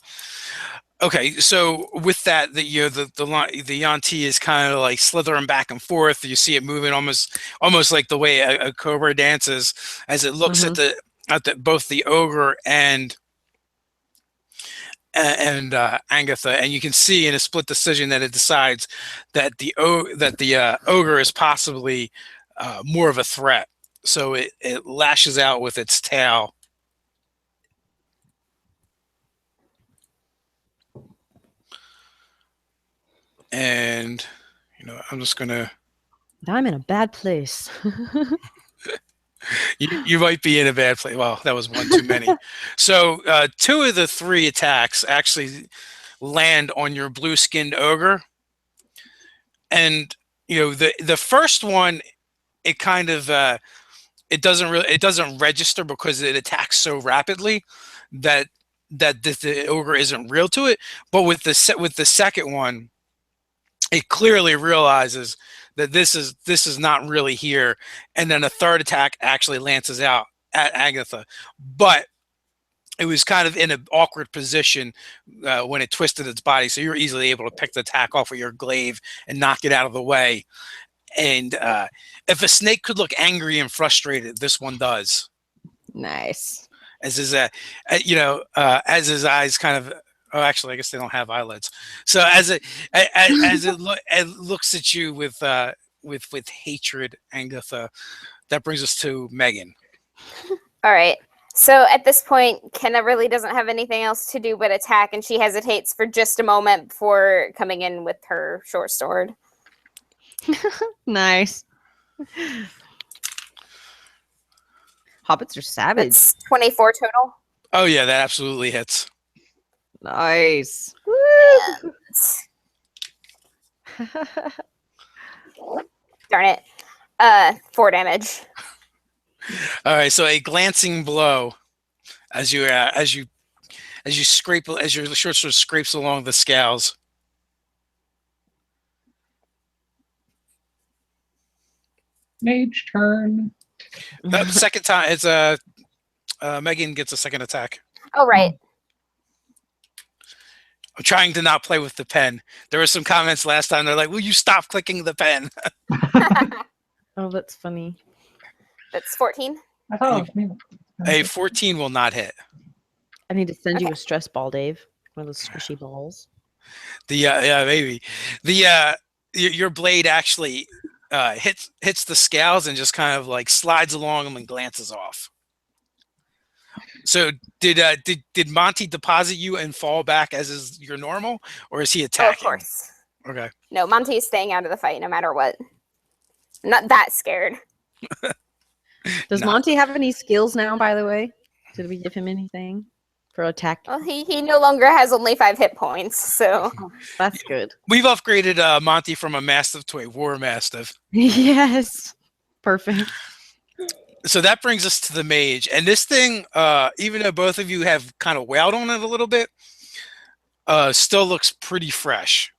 Okay, so with that, the Yuan-Ti is kind of like slithering back and forth. You see it moving almost like the way a cobra dances as it looks at both the ogre and Agatha, and you can see in a split decision that it decides that the ogre is possibly more of a threat. So it lashes out with its tail. And I'm just gonna. I'm in a bad place. You might be in a bad place. Well, that was one too many. So 2 of the 3 attacks actually land on your blue-skinned ogre, and the first one, it kind of it doesn't register because it attacks so rapidly that the ogre isn't real to it. But with the second one, it clearly realizes that this is not really here, and then a third attack actually lances out at Agatha, but it was kind of in an awkward position when it twisted its body, so you're easily able to pick the attack off with your glaive and knock it out of the way. And if a snake could look angry and frustrated, this one does. Nice. As his eyes kind of. Oh, actually, I guess they don't have eyelids. So as it looks at you with hatred, Agatha, that brings us to Megan. All right. So at this point, Kenna really doesn't have anything else to do but attack, and she hesitates for just a moment before coming in with her short sword. Nice. Hobbits are savage. That's 24 total. Oh yeah, that absolutely hits. Nice. Darn it. 4 damage. All right, so a glancing blow as you scrape as your short sword scrapes along the scales. Mage turn. Second time, it's Megan gets a second attack. Oh, right. I'm trying to not play with the pen. There were some comments last time. They're like, "Will you stop clicking the pen?" Oh, that's funny. That's 14. I thought it was me. A 14 will not hit. I need to send you Okay. a stress ball, Dave. One of those squishy balls. The yeah, maybe the your blade actually hits the scales and just kind of like slides along them and glances off. So did Monty deposit you and fall back as is your normal, or is he Oh, attacking? of course. Okay. No, Monty is staying out of the fight no matter what. I'm not that scared. Does Nah. Monty have any skills now, by the way? Did we give him anything for attack? Well, he no longer has only 5 hit points, so That's good. We've upgraded Monty from a mastiff to a war mastiff. Yes. Perfect. So that brings us to the mage, and this thing, even though both of you have kind of wailed on it a little bit, still looks pretty fresh.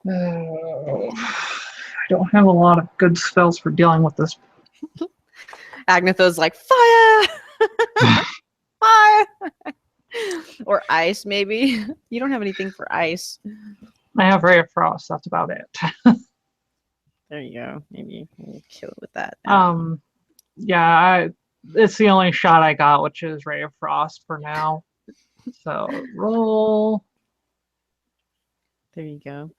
Oh, I don't have a lot of good spells for dealing with this. Agnetha's like, fire! Fire! Or ice, maybe. You don't have anything for ice. I have Ray of Frost. That's about it. There you go. Maybe we'll kill it with that. Yeah, it's the only shot I got, which is Ray of Frost for now. So roll. There you go.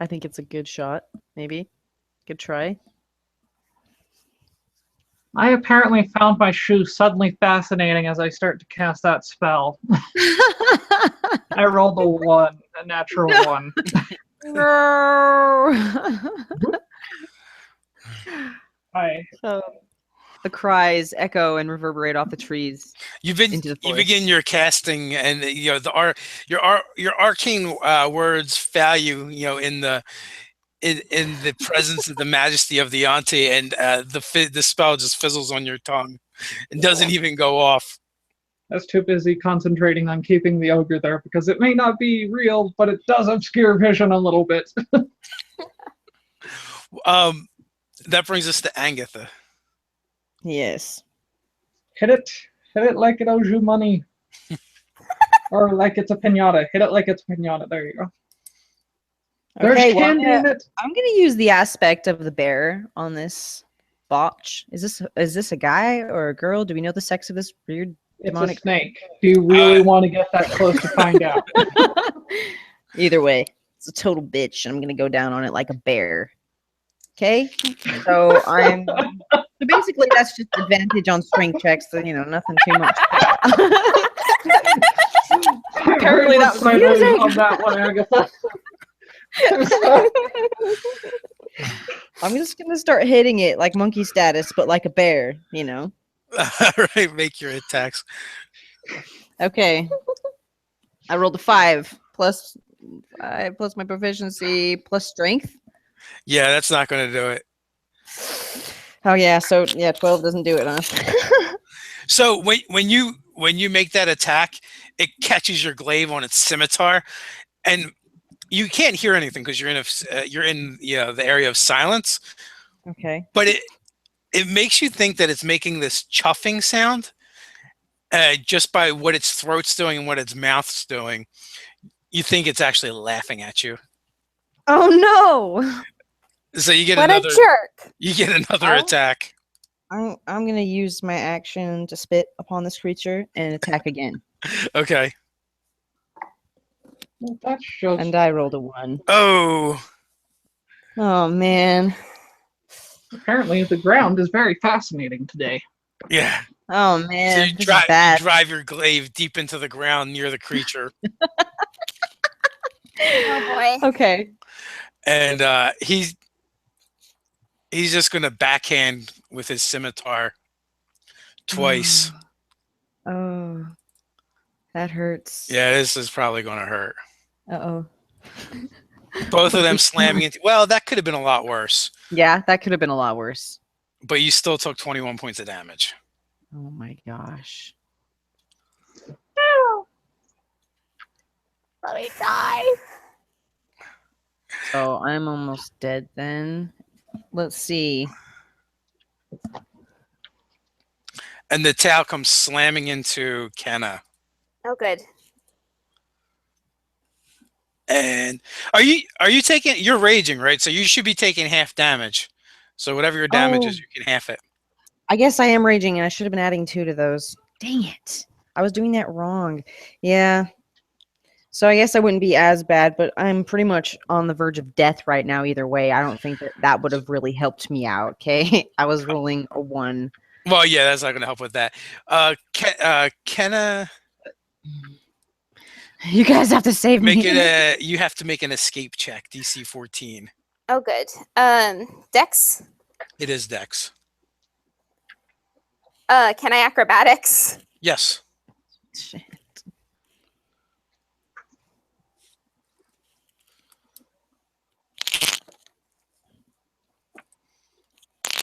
I think it's a good shot. Maybe. Good try. I apparently found my shoe suddenly fascinating as I start to cast that spell. I rolled a natural one. So the cries echo and reverberate off the trees. You Into the forest. begin your casting, and your arcane words value in the presence of the majesty of the auntie, and the spell just fizzles on your tongue and doesn't even go off. I was too busy concentrating on keeping the ogre there because it may not be real, but it does obscure vision a little bit. That brings us to Agatha. Yes. Hit it like it owes you money. Or like it's a pinata. Hit it like it's a pinata. There you go. There's Okay, well, candy in it. I'm gonna use the aspect of the bear on this botch. Is this a guy or a girl? Do we know the sex of this weird It's demonic? a snake. Do you really want to get that close to find out? Either way, it's a total bitch, and I'm gonna go down on it like a bear. Okay, so so basically that's just advantage on strength checks. So nothing too much. Apparently that was Sideways music. on that one, Agatha. I'm just gonna start hitting it like monkey status, but like a bear. All right, make your attacks. Okay. I rolled a 5 plus my proficiency plus strength. Yeah, that's not going to do it. Oh yeah, so 12 doesn't do it, huh? So when you make that attack, it catches your glaive on its scimitar, and you can't hear anything because you're in the area of silence. Okay. But it makes you think that it's making this chuffing sound, just by what its throat's doing and what its mouth's doing. You think it's actually laughing at you. Oh no! So you get what another. a jerk! You get another attack. I'm gonna use my action to spit upon this creature and attack again. Okay. Well, that's just... And I rolled a 1. Oh. Oh man. Apparently the ground is very fascinating today. Yeah. Oh So man. you This is bad. drive your glaive deep into the ground near the creature, Oh boy. Okay. and He's just gonna backhand with his scimitar twice. Oh, that hurts. Yeah, this is probably gonna hurt. Uh-oh. Both of them slamming into. Well, that could have been a lot worse, Yeah, that could have been a lot worse. but you still took 21 points of damage. Oh my gosh. Let me die. So I'm almost dead then. Let's see. And the tail comes slamming into Kenna. Oh, good. And are you taking? You're raging, right? So you should be taking half damage. So whatever your damage is, you can half it. I guess I am raging and I should have been adding 2 to those. Dang it. I was doing that wrong. Yeah. So I guess I wouldn't be as bad, but I'm pretty much on the verge of death right now either way. I don't think that would have really helped me out, okay? I was rolling a 1. Well, yeah, that's not going to help with that. Kenna, You guys have to save me. you have to make an escape check, DC 14. Oh, good. Dex. It is Dex. Can I acrobatics? Yes. Shit.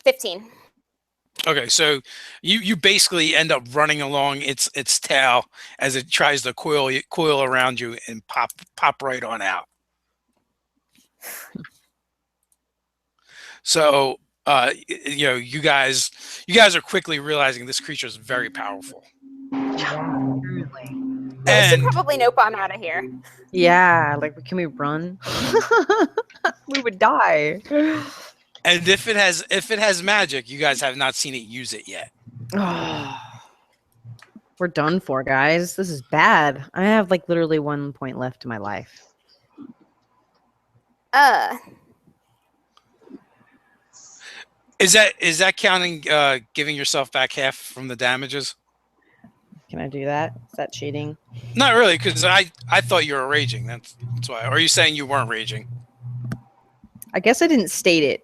15. Okay, so you basically end up running along its tail as it tries to coil around you and pop right on out. So you guys are quickly realizing this creature is very powerful. Apparently. We should And probably nope on out of here. Yeah, like can we run? We would die. and if it has magic, you guys have not seen it use it yet. We're done for, guys. This is bad. I have like literally 1 point left in my life. Is that counting giving yourself back half from the damages? Can I do that? Is that cheating? Not really, because I thought you were raging. That's why. Or are you saying you weren't raging? I guess I didn't state it,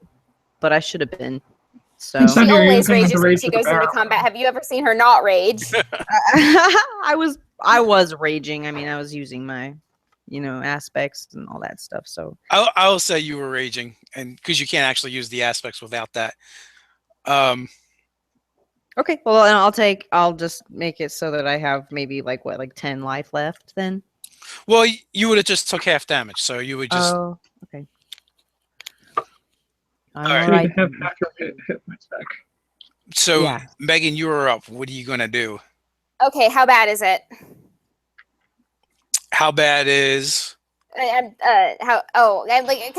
but I should have been. So Instead- She you're always using rages the when rage she of the goes into barrel. combat. Have you ever seen her not rage? I was raging. I mean, I was using my, aspects and all that stuff. So I'll say you were raging, and because you can't actually use the aspects without that. okay, well, and I'll just make it so that I have maybe like 10 life left then. Well, you would have just took half damage, so you would just. Oh, okay. All right. So you Alright. can have hit points back. So Yeah. Megan, you were up. What are you gonna do? Okay, how bad is it? How bad is? Because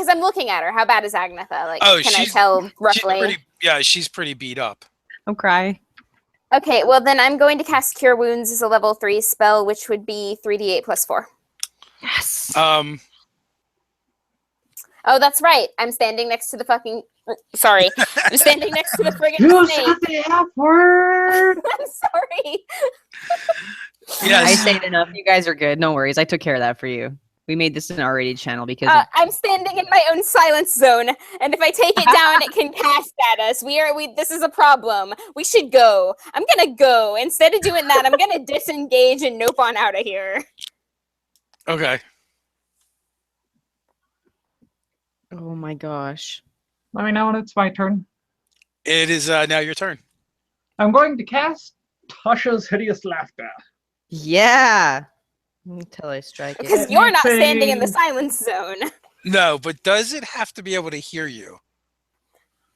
I'm looking at her. How bad is Agnetha? Like, Oh, can I tell roughly? She's pretty beat up. Don't cry. Okay, well then I'm going to cast Cure Wounds as a level 3 spell, which would be 3d8 plus 4. Yes. Oh, that's right. I'm standing next to the fucking. Sorry, I'm standing next to the friggin' You snake. said the F word! I'm sorry. Yes. I say it enough. You guys are good. No worries. I took care of that for you. We made this an R-rated channel because I'm standing in my own silence zone, and if I take it down, it can cast at us. This is a problem. We should go. I'm gonna go. Instead of doing that, I'm gonna disengage and nope on out of here. Okay. oh my gosh. Let me know when it's my turn. It is now your turn. I'm going to cast Tasha's Hideous Laughter. Yeah. Until I strike it. Because you're not Say- standing in the silence zone. No, but does it have to be able to hear you?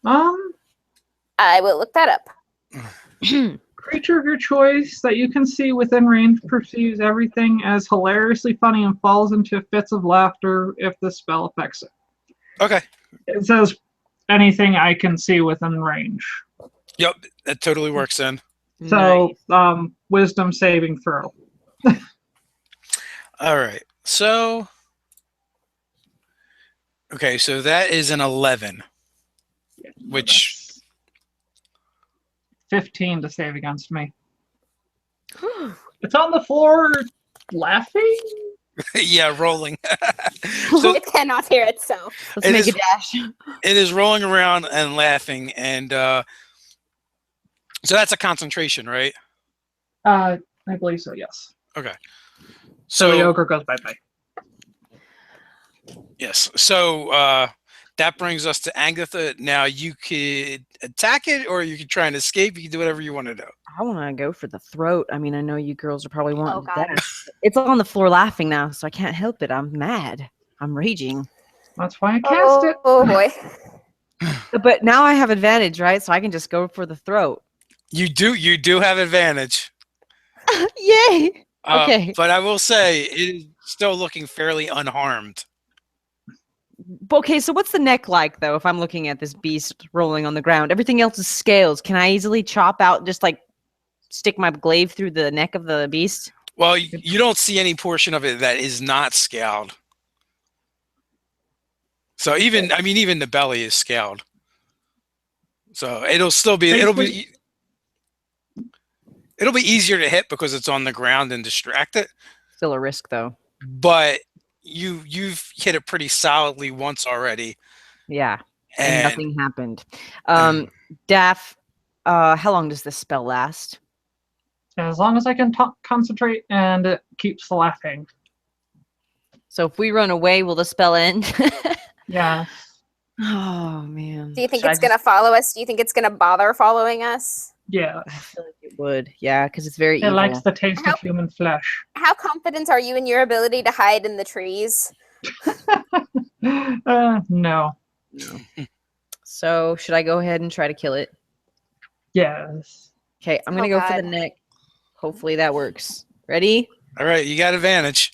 I will look that up. Creature of your choice that you can see within range perceives everything as hilariously funny and falls into fits of laughter if the spell affects it. Okay. It says anything I can see within range. Yep, that totally works then. So, wisdom saving throw. All right. So, okay, so that is an 11, which 15 to save against me. It's on the floor laughing? yeah, rolling. So It cannot hear itself. Let's It make is- a dash. it is rolling around and laughing, and so that's a concentration, right? I believe so, yes. Okay. So the So ogre goes bye-bye. yes. So that brings us to Agatha. Now you could attack it, or you could try and escape. You can do whatever you want to do. I want to go for the throat. I mean, I know you girls are probably wanting to God. dash. It's on the floor laughing now, so I can't help it. I'm mad. I'm raging. That's why I cast it. Oh boy. But now I have advantage, right? So I can just go for the throat. You do have advantage. Yay! Okay. But I will say it is still looking fairly unharmed. Okay, so what's the neck like, though, if I'm looking at this beast rolling on the ground? Everything else is scales. Can I easily chop out, just like stick my glaive through the neck of the beast? Well, you don't see any portion of it that is not scaled. So even the belly is scaled. So it'll be easier to hit because it's on the ground and distract it. Still a risk, though. But you've hit it pretty solidly once already. Yeah, and And nothing happened. Daff, how long does this spell last? As long as I can concentrate and it keeps the laughing. So if we run away, will the spell end? Yeah. Oh, man. Do you think Should I it's gonna follow us? Do you think it's gonna bother following us? Yeah. I feel like it would. Yeah, because it's very It evil. likes the taste How- of human flesh. How confident are you in your ability to hide in the trees? No. So should I go ahead and try to kill it? Yes. Okay, I'm going to Oh, go for the God. neck. Hopefully that works. Ready? all right, you got advantage.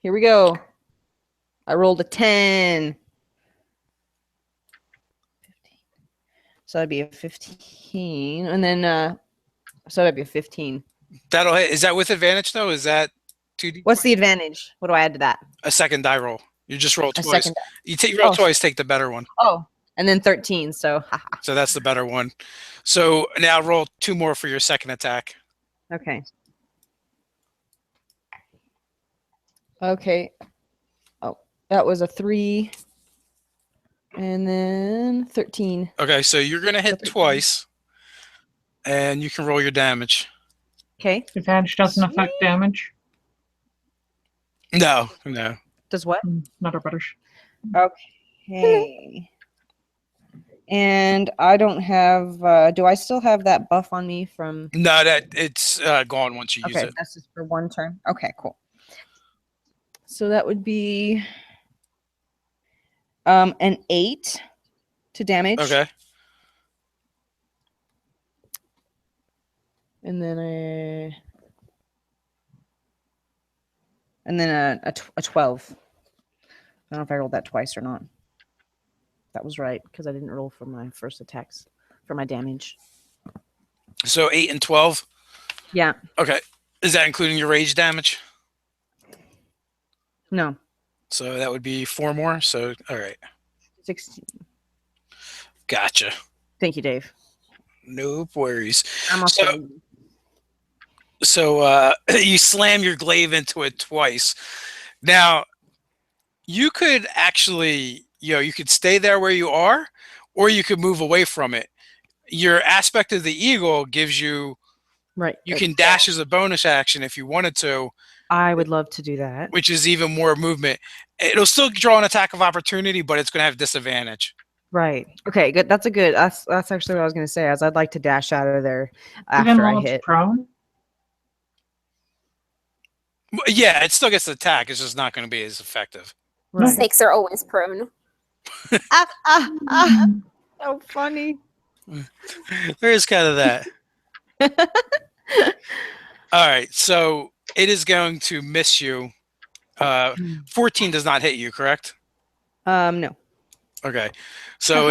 Here we go. I rolled a 10. 15. So that'd be a 15. And then, so that'd be a 15. That'll hit. Is that with advantage though? Is that 2d? What's the advantage? What do I add to that? A second die roll? You just roll A twice. second. You roll Oh. twice, take the better one. Oh, and then 13. So, haha. So that's the better one. So now roll 2 more for your second attack. Okay. Okay. Oh, that was a 3. And then 13. Okay, so you're gonna hit twice, and you can roll your damage. Okay. Advantage doesn't affect damage. No. Does what? Not a British. Okay. And I don't have, do I still have that buff on me from, No, that it's gone once you use okay, it. that's just for one turn. Okay, cool. So that would be an 8 to damage. Okay. And then a 12. I don't know if I rolled that twice or not. That was right, because I didn't roll for my first attacks, for my damage. So 8 and 12. Yeah. Okay. Is that including your rage damage? No. So that would be 4 more. So all right. 16. Gotcha. Thank you, Dave. No worries. I'm also So you slam your glaive into it twice. Now, you could actually, you could stay there where you are, or you could move away from it. Your aspect of the eagle gives you, right. you can dash as a bonus action if you wanted to, I would love to do that. which is even more movement. It'll still draw an attack of opportunity, but it's going to have disadvantage. Right. Okay, good. That's actually what I was going to say, as I'd like to dash out of there Even after I while it's hit. prone? Yeah, it still gets the attack. It's just not going to be as effective. Right. Snakes are always prone. So funny. There is kind of that. All right, so it is going to miss you. 14 does not hit you, correct? No. Okay, so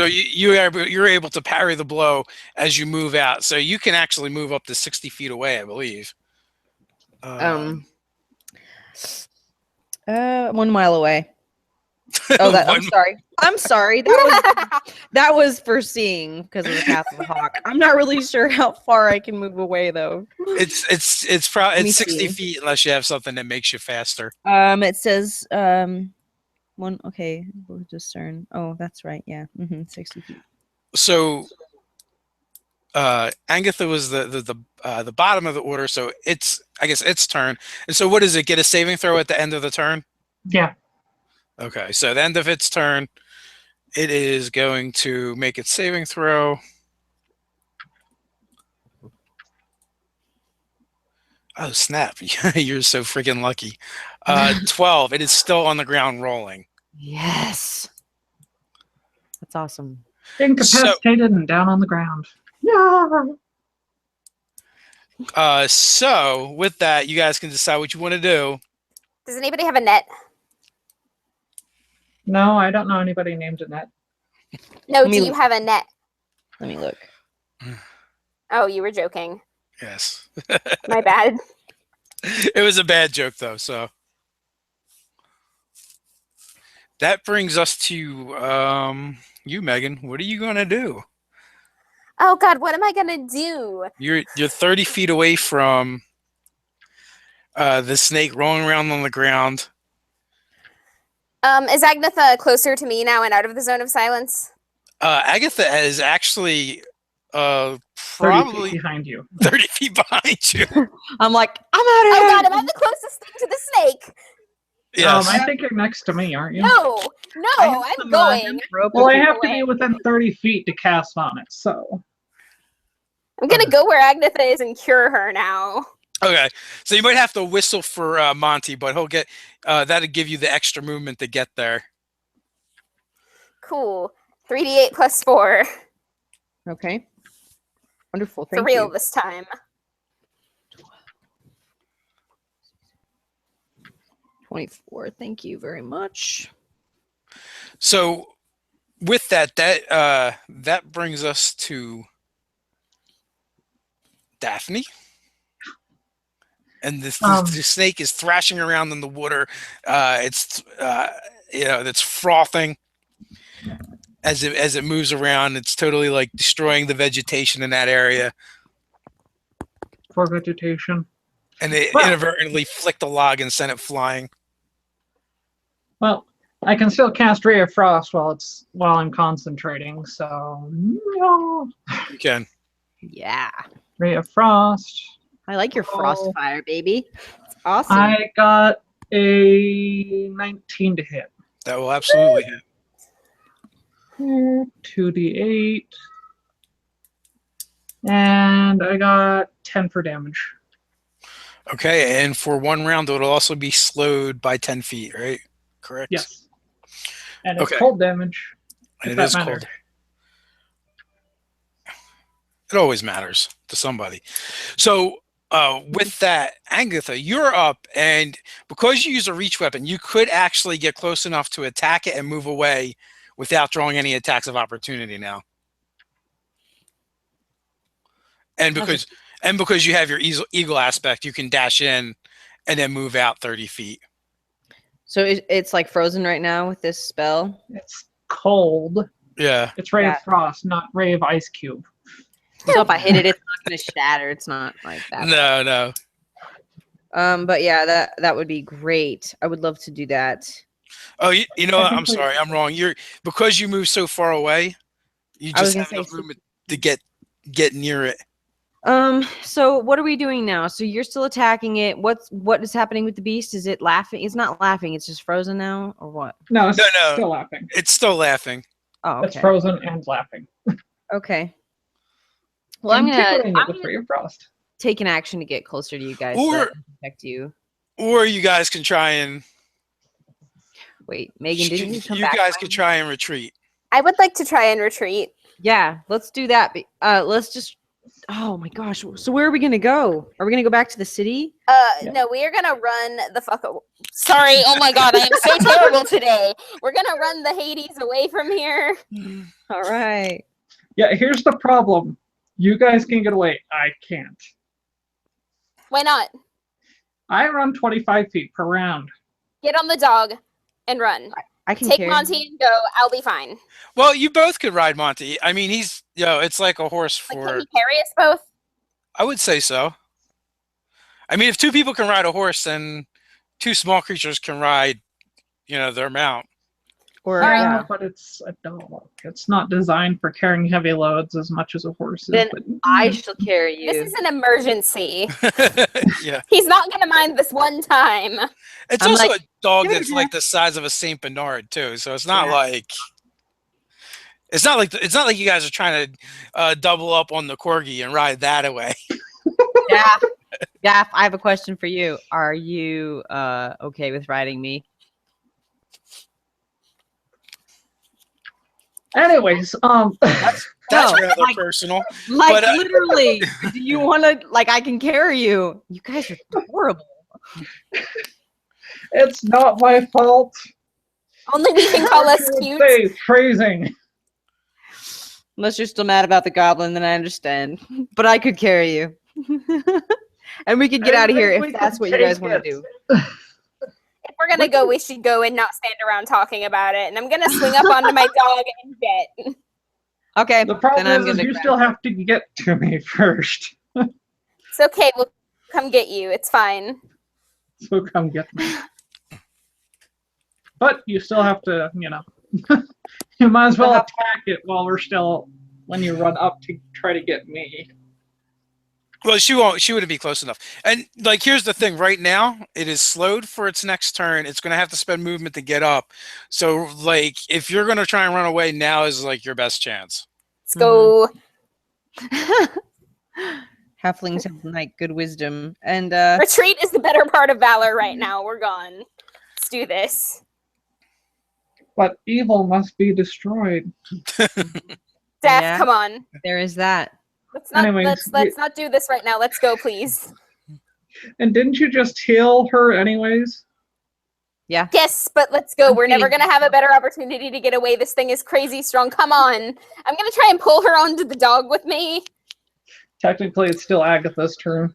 you're able to parry the blow as you move out. So you can actually move up to 60 feet away, I believe. 1 mile away. Oh, that, I'm One- sorry. I'm sorry. That was for seeing because of the path of the hawk. I'm not really sure how far I can move away though. It's probably me it's 60 see. feet unless you have something that makes you faster. It says one. Okay, we'll discern. Oh, that's right. Yeah, 60 feet. So Agatha was the bottom of the order, so I guess its turn. And so what does it get, a saving throw at the end of the turn? Yeah. Okay, so at the end of its turn, it is going to make its saving throw. Oh snap! You're so freaking lucky. 12. It is still on the ground rolling. Yes, that's awesome. Incapacitated and down on the ground. Yeah. So with that, you guys can decide what you want to do. Does anybody have a net? No, I don't know anybody named Annette. No, Let me do you have a net? Let me look. Oh, you were joking. Yes. My bad. It was a bad joke though, so that brings us to you, Megan. What are you gonna do? Oh God, what am I gonna do? You're 30 feet away from the snake rolling around on the ground. Is Agnetha closer to me now and out of the zone of silence? Agatha is actually 30 probably feet behind you. 30 feet behind you. I'm like, I'm out of Oh here. God, am I the closest thing to the snake? Yes. I think you're next to me, aren't you? No, I have I'm some, going. Rope Well, I is- have to be within 30 feet to cast on it, so. I'm gonna go where Agnetha is and cure her now. Okay. So you might have to whistle for Monty, but he'll get that'll give you the extra movement to get there. Cool. 3d8 plus 4. Okay. Wonderful. For Thank real you. this time. 24. Thank you very much. So with that that brings us to Daphne. And the snake is thrashing around in the water. It's frothing as it moves around. It's totally like destroying the vegetation in that area. For vegetation. And it Well- inadvertently flicked a log and sent it flying. Well, I can still cast Ray of Frost while I'm concentrating, so. You can. Yeah. Ray of Frost. I like your frost Oh. fire, baby. It's awesome. I got a 19 to hit. That will absolutely hit. 2d8. And I got 10 for damage. Okay, and for one round, it'll also be slowed by 10 feet, right? Correct? Yes. And it's Okay. cold damage. And if it that is matters. cold. It always matters to somebody. So with that, Agatha, you're up, and because you use a reach weapon, you could actually get close enough to attack it and move away without drawing any attacks of opportunity now. And because you have your eagle aspect, you can dash in and then move out 30 feet. So it's like frozen right now with this spell. It's cold. Yeah. It's Ray Yeah. of Frost, not Ray of Ice Cube. So if I hit it, it's not going to shatter. It's not like that. No. But yeah, that would be great. I would love to do that. Oh, you know what? I'm Technically- sorry. I'm wrong. Because you move so far away, you I was just gonna have say, enough so- movement to get near it. So what are we doing now? So you're still attacking it. What is happening with the beast? Is it laughing? It's not laughing. It's just frozen now, or what? No, it's No. still laughing. It's still laughing. Oh, It's okay. frozen and laughing. Okay. Well, I'm tickling gonna it with Ray of Frost. take an action to get closer to you guys. Or- so that I can protect you. Or you guys can try and Wait, Megan, didn't you come you back? guys could try and retreat. I would like to try and retreat. Yeah, let's do that. Let's just. Oh my gosh. So where are we gonna go? Are we gonna go back to the city? Yeah. No, we are gonna run the fuck. Sorry. Oh my God, I am so terrible today. We're gonna run the Hades away from here. All right. Yeah, here's the problem. You guys can get away. I can't. Why not? I run 25 feet per round. Get on the dog and run. I can Take carry Monty and go. I'll be fine. Well, you both could ride Monty. I mean, he's it's like a horse Like, can for. he carry us both? I would say so. I mean, if two people can ride a horse, then two small creatures can ride, their mount. Or All right. Yeah, but it's a dog. It's not designed for carrying heavy loads as much as a horse is. Then But, I shall carry you. This is an emergency. Yeah. He's not gonna mind this one time. It's I'm also like, a dog "Give it that's a like the size of a Saint Bernard too, so it's not Yeah. like it's not like you guys are trying to double up on the corgi and ride that away. Daff, I have a question for you. Are you okay with riding me? anyways, That's No, rather like- personal. Like But, literally, do you want to? Like, I can carry you. You guys are horrible. it's not my fault. Only we can call us You cute. would say phrasing. Unless you're still mad about the goblin, then I understand. But I could carry you, and we could get out of here if that's what you guys want to do. If we're gonna go, we should go and not stand around talking about it. And I'm gonna swing up onto my dog and get. Okay, The problem then I'm is gonna you grab- still have to get to me first. It's okay. We'll come get you. It's fine. So come get me. But you still have to, you might as well attack it when you run up to try to get me. Well, she won't. She wouldn't be close enough. And like, here's the thing. Right now, it is slowed for its next turn. It's going to have to spend movement to get up. So, like, if you're going to try and run away, now is like your best chance. Let's go. Halflings have like good wisdom, and Retreat is the better part of valor right now. We're gone. Let's do this. But evil must be destroyed. Daph, Yeah. come on. there is that. Let's not Anyways, let's not do this right now. Let's go, please. And didn't you just heal her anyways? Yeah. Yes, but let's go. I'm We're never kidding. gonna have a better opportunity to get away. This thing is crazy strong. Come on. I'm gonna try and pull her onto the dog with me. Technically, it's still Agatha's turn.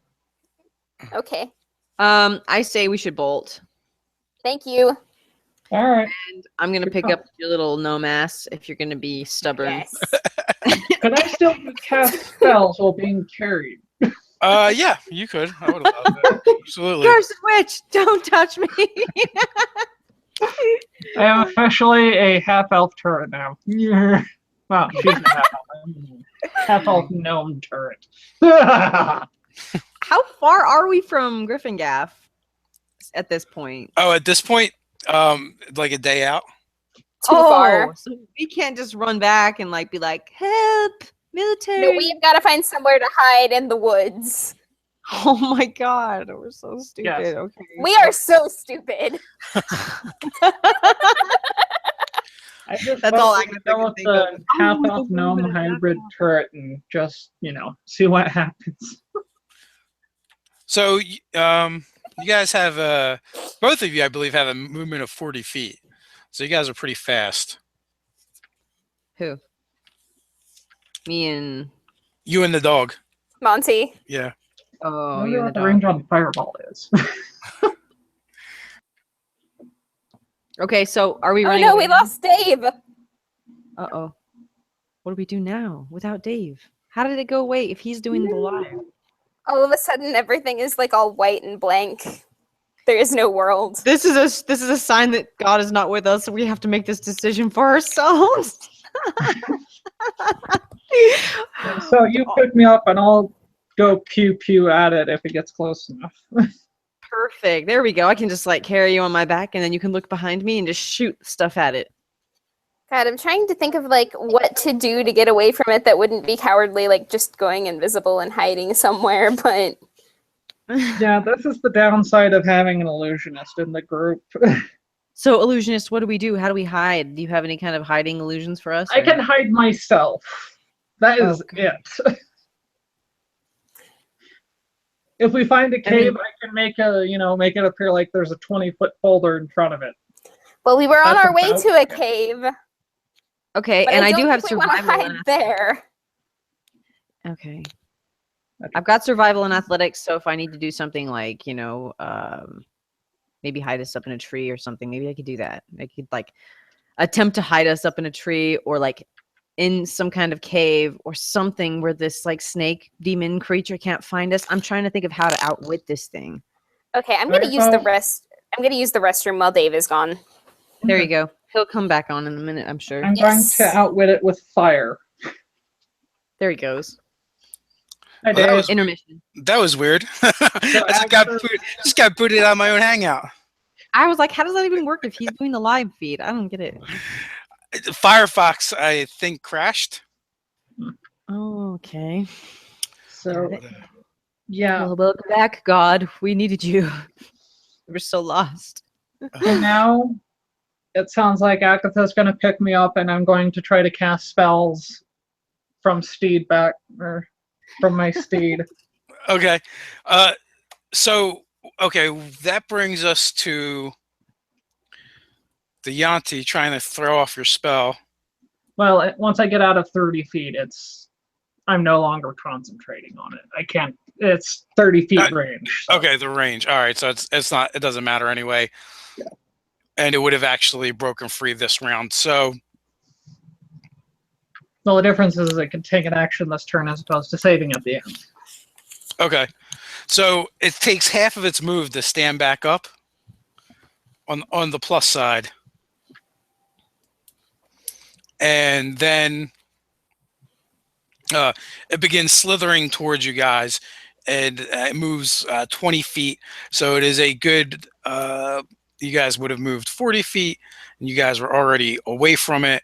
Okay. I say we should bolt. Thank you. All right. And I'm gonna Good pick call. up your little gnome ass if you're gonna be stubborn. Yes. Can I still cast spells while being carried? Yeah, you could. I would allow that. Absolutely. Cursed witch, don't touch me. I am officially a half-elf turret now. Well, she's a half-elf gnome turret. How far are we from Gryphongaffe at this point? Oh, at this point, like a day out. Too far. So we can't just run back and like be like, help, military. No, we've got to find somewhere to hide in the woods. Oh my god, we're so stupid. Yes. Okay. We are so stupid. I just That's thought all we I could can go with think the of. half-elf gnome hybrid turret and just, see what happens. So, you guys have both of you, I believe, have a movement of 40 feet. So you guys are pretty fast. Who? Me and You and the dog. Monty. Yeah. I oh, wonder you and what the the dog. range on fireball is. Okay, so are we Oh running? no, away we now? lost Dave. Uh-oh. What do we do now without Dave? How did it go away if he's doing the live? All of a sudden, everything is like all white and blank. There is no world. This is a sign that God is not with us, so we have to make this decision for ourselves. So you pick me up and I'll go pew-pew at it if it gets close enough. Perfect. There we go. I can just like carry you on my back and then you can look behind me and just shoot stuff at it. God, I'm trying to think of like what to do to get away from it that wouldn't be cowardly, like just going invisible and hiding somewhere, but Yeah, this is the downside of having an illusionist in the group. So, illusionist, what do we do? How do we hide? Do you have any kind of hiding illusions for us? I or- can hide myself. That is Okay. it. If we find a cave, I can make it appear like there's a 20-foot boulder in front of it. well, we were on That's our way about to a it. cave. Okay, But and I do don't have think we wanna survival. hide there. Okay. I've got survival and athletics, so if I need to do something like, maybe hide us up in a tree or something. Maybe I could do that. I could like attempt to hide us up in a tree or like in some kind of cave or something where this like snake demon creature can't find us. I'm trying to think of how to outwit this thing. Okay, I'm gonna use the restroom while Dave is gone. There you go. He'll come back on in a minute, I'm sure. I'm going to outwit it with fire. There he goes. Hi, Well, Dave. Intermission. That was weird. I just got booted out of my own hangout. I was like, how does that even work if he's doing the live feed? I don't get it. Firefox, I think, crashed. Oh, okay. So, Got it. yeah. Well, welcome back, God. We needed you. We were so lost. And now it sounds like Agatha's going to pick me up, and I'm going to try to cast spells from steed back, or from my steed. Okay. Okay, that brings us to the Yanti trying to throw off your spell. Well, once I get out of 30 feet, I'm no longer concentrating on it. I can't. It's 30 feet range. So. Okay, the range. All right, so it's not. It doesn't matter anyway. Yeah. And it would have actually broken free this round. So. Well, the difference is it can take an action this turn as opposed to saving at the end. Okay, so it takes half of its move to stand back up. On the plus side. And then it begins slithering towards you guys, and it moves 20 feet. So it is a good, you guys would have moved 40 feet, and you guys were already away from it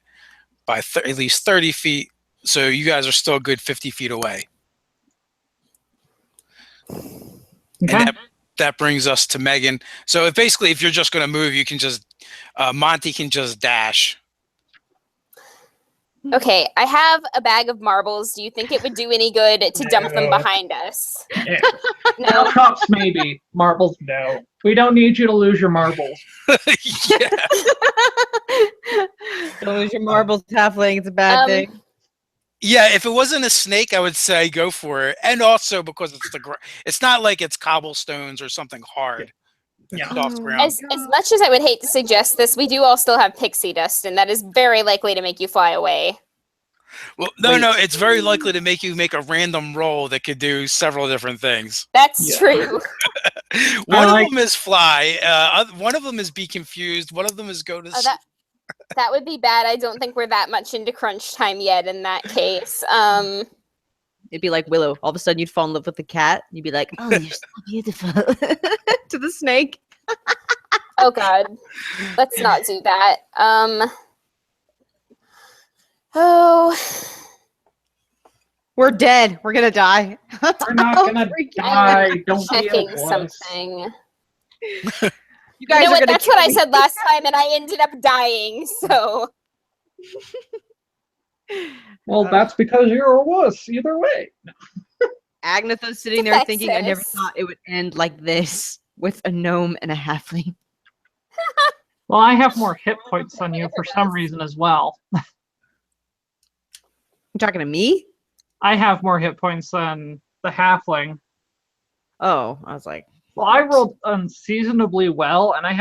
by at least 30 feet. So you guys are still a good 50 feet away. Okay. And that brings us to Megan. So if you're just going to move, you can just, Monty can just dash. Okay, I have a bag of marbles. Do you think it would do any good to dump them behind us? Yeah. No. Crops, maybe. Marbles, no. We don't need you to lose your marbles. Yeah. Don't lose your marbles, halfling. It's a bad thing. Yeah, if it wasn't a snake, I would say go for it. And also because it's not like it's cobblestones or something hard. Yeah. Soft ground. As much as I would hate to suggest this, we do all still have pixie dust, and that is very likely to make you fly away. Well, no, it's very likely to make you make a random roll that could do several different things. That's true. One of them is fly. One of them is be confused. One of them is go to. That would be bad. I don't think we're that much into crunch time yet. In that case, It'd be like Willow. All of a sudden, you'd fall in love with the cat. You'd be like, "Oh, you're so beautiful," to the snake. Oh God, let's not do that. Oh, we're dead. We're gonna die. We're not gonna die. Don't be a checking wuss. something. You guys You know are what? gonna That's kill what I me. said last time, and I ended up dying. So Well, that's because you're a wuss. Either way. Agnetha's sitting there thinking, I never Sexist. thought it would end like this with a gnome and a halfling. Well, I have more hit points than you for some reason as well. You talking to me? I have more hit points than the halfling. Oh, I was like, Well, I rolled unseasonably well, and I have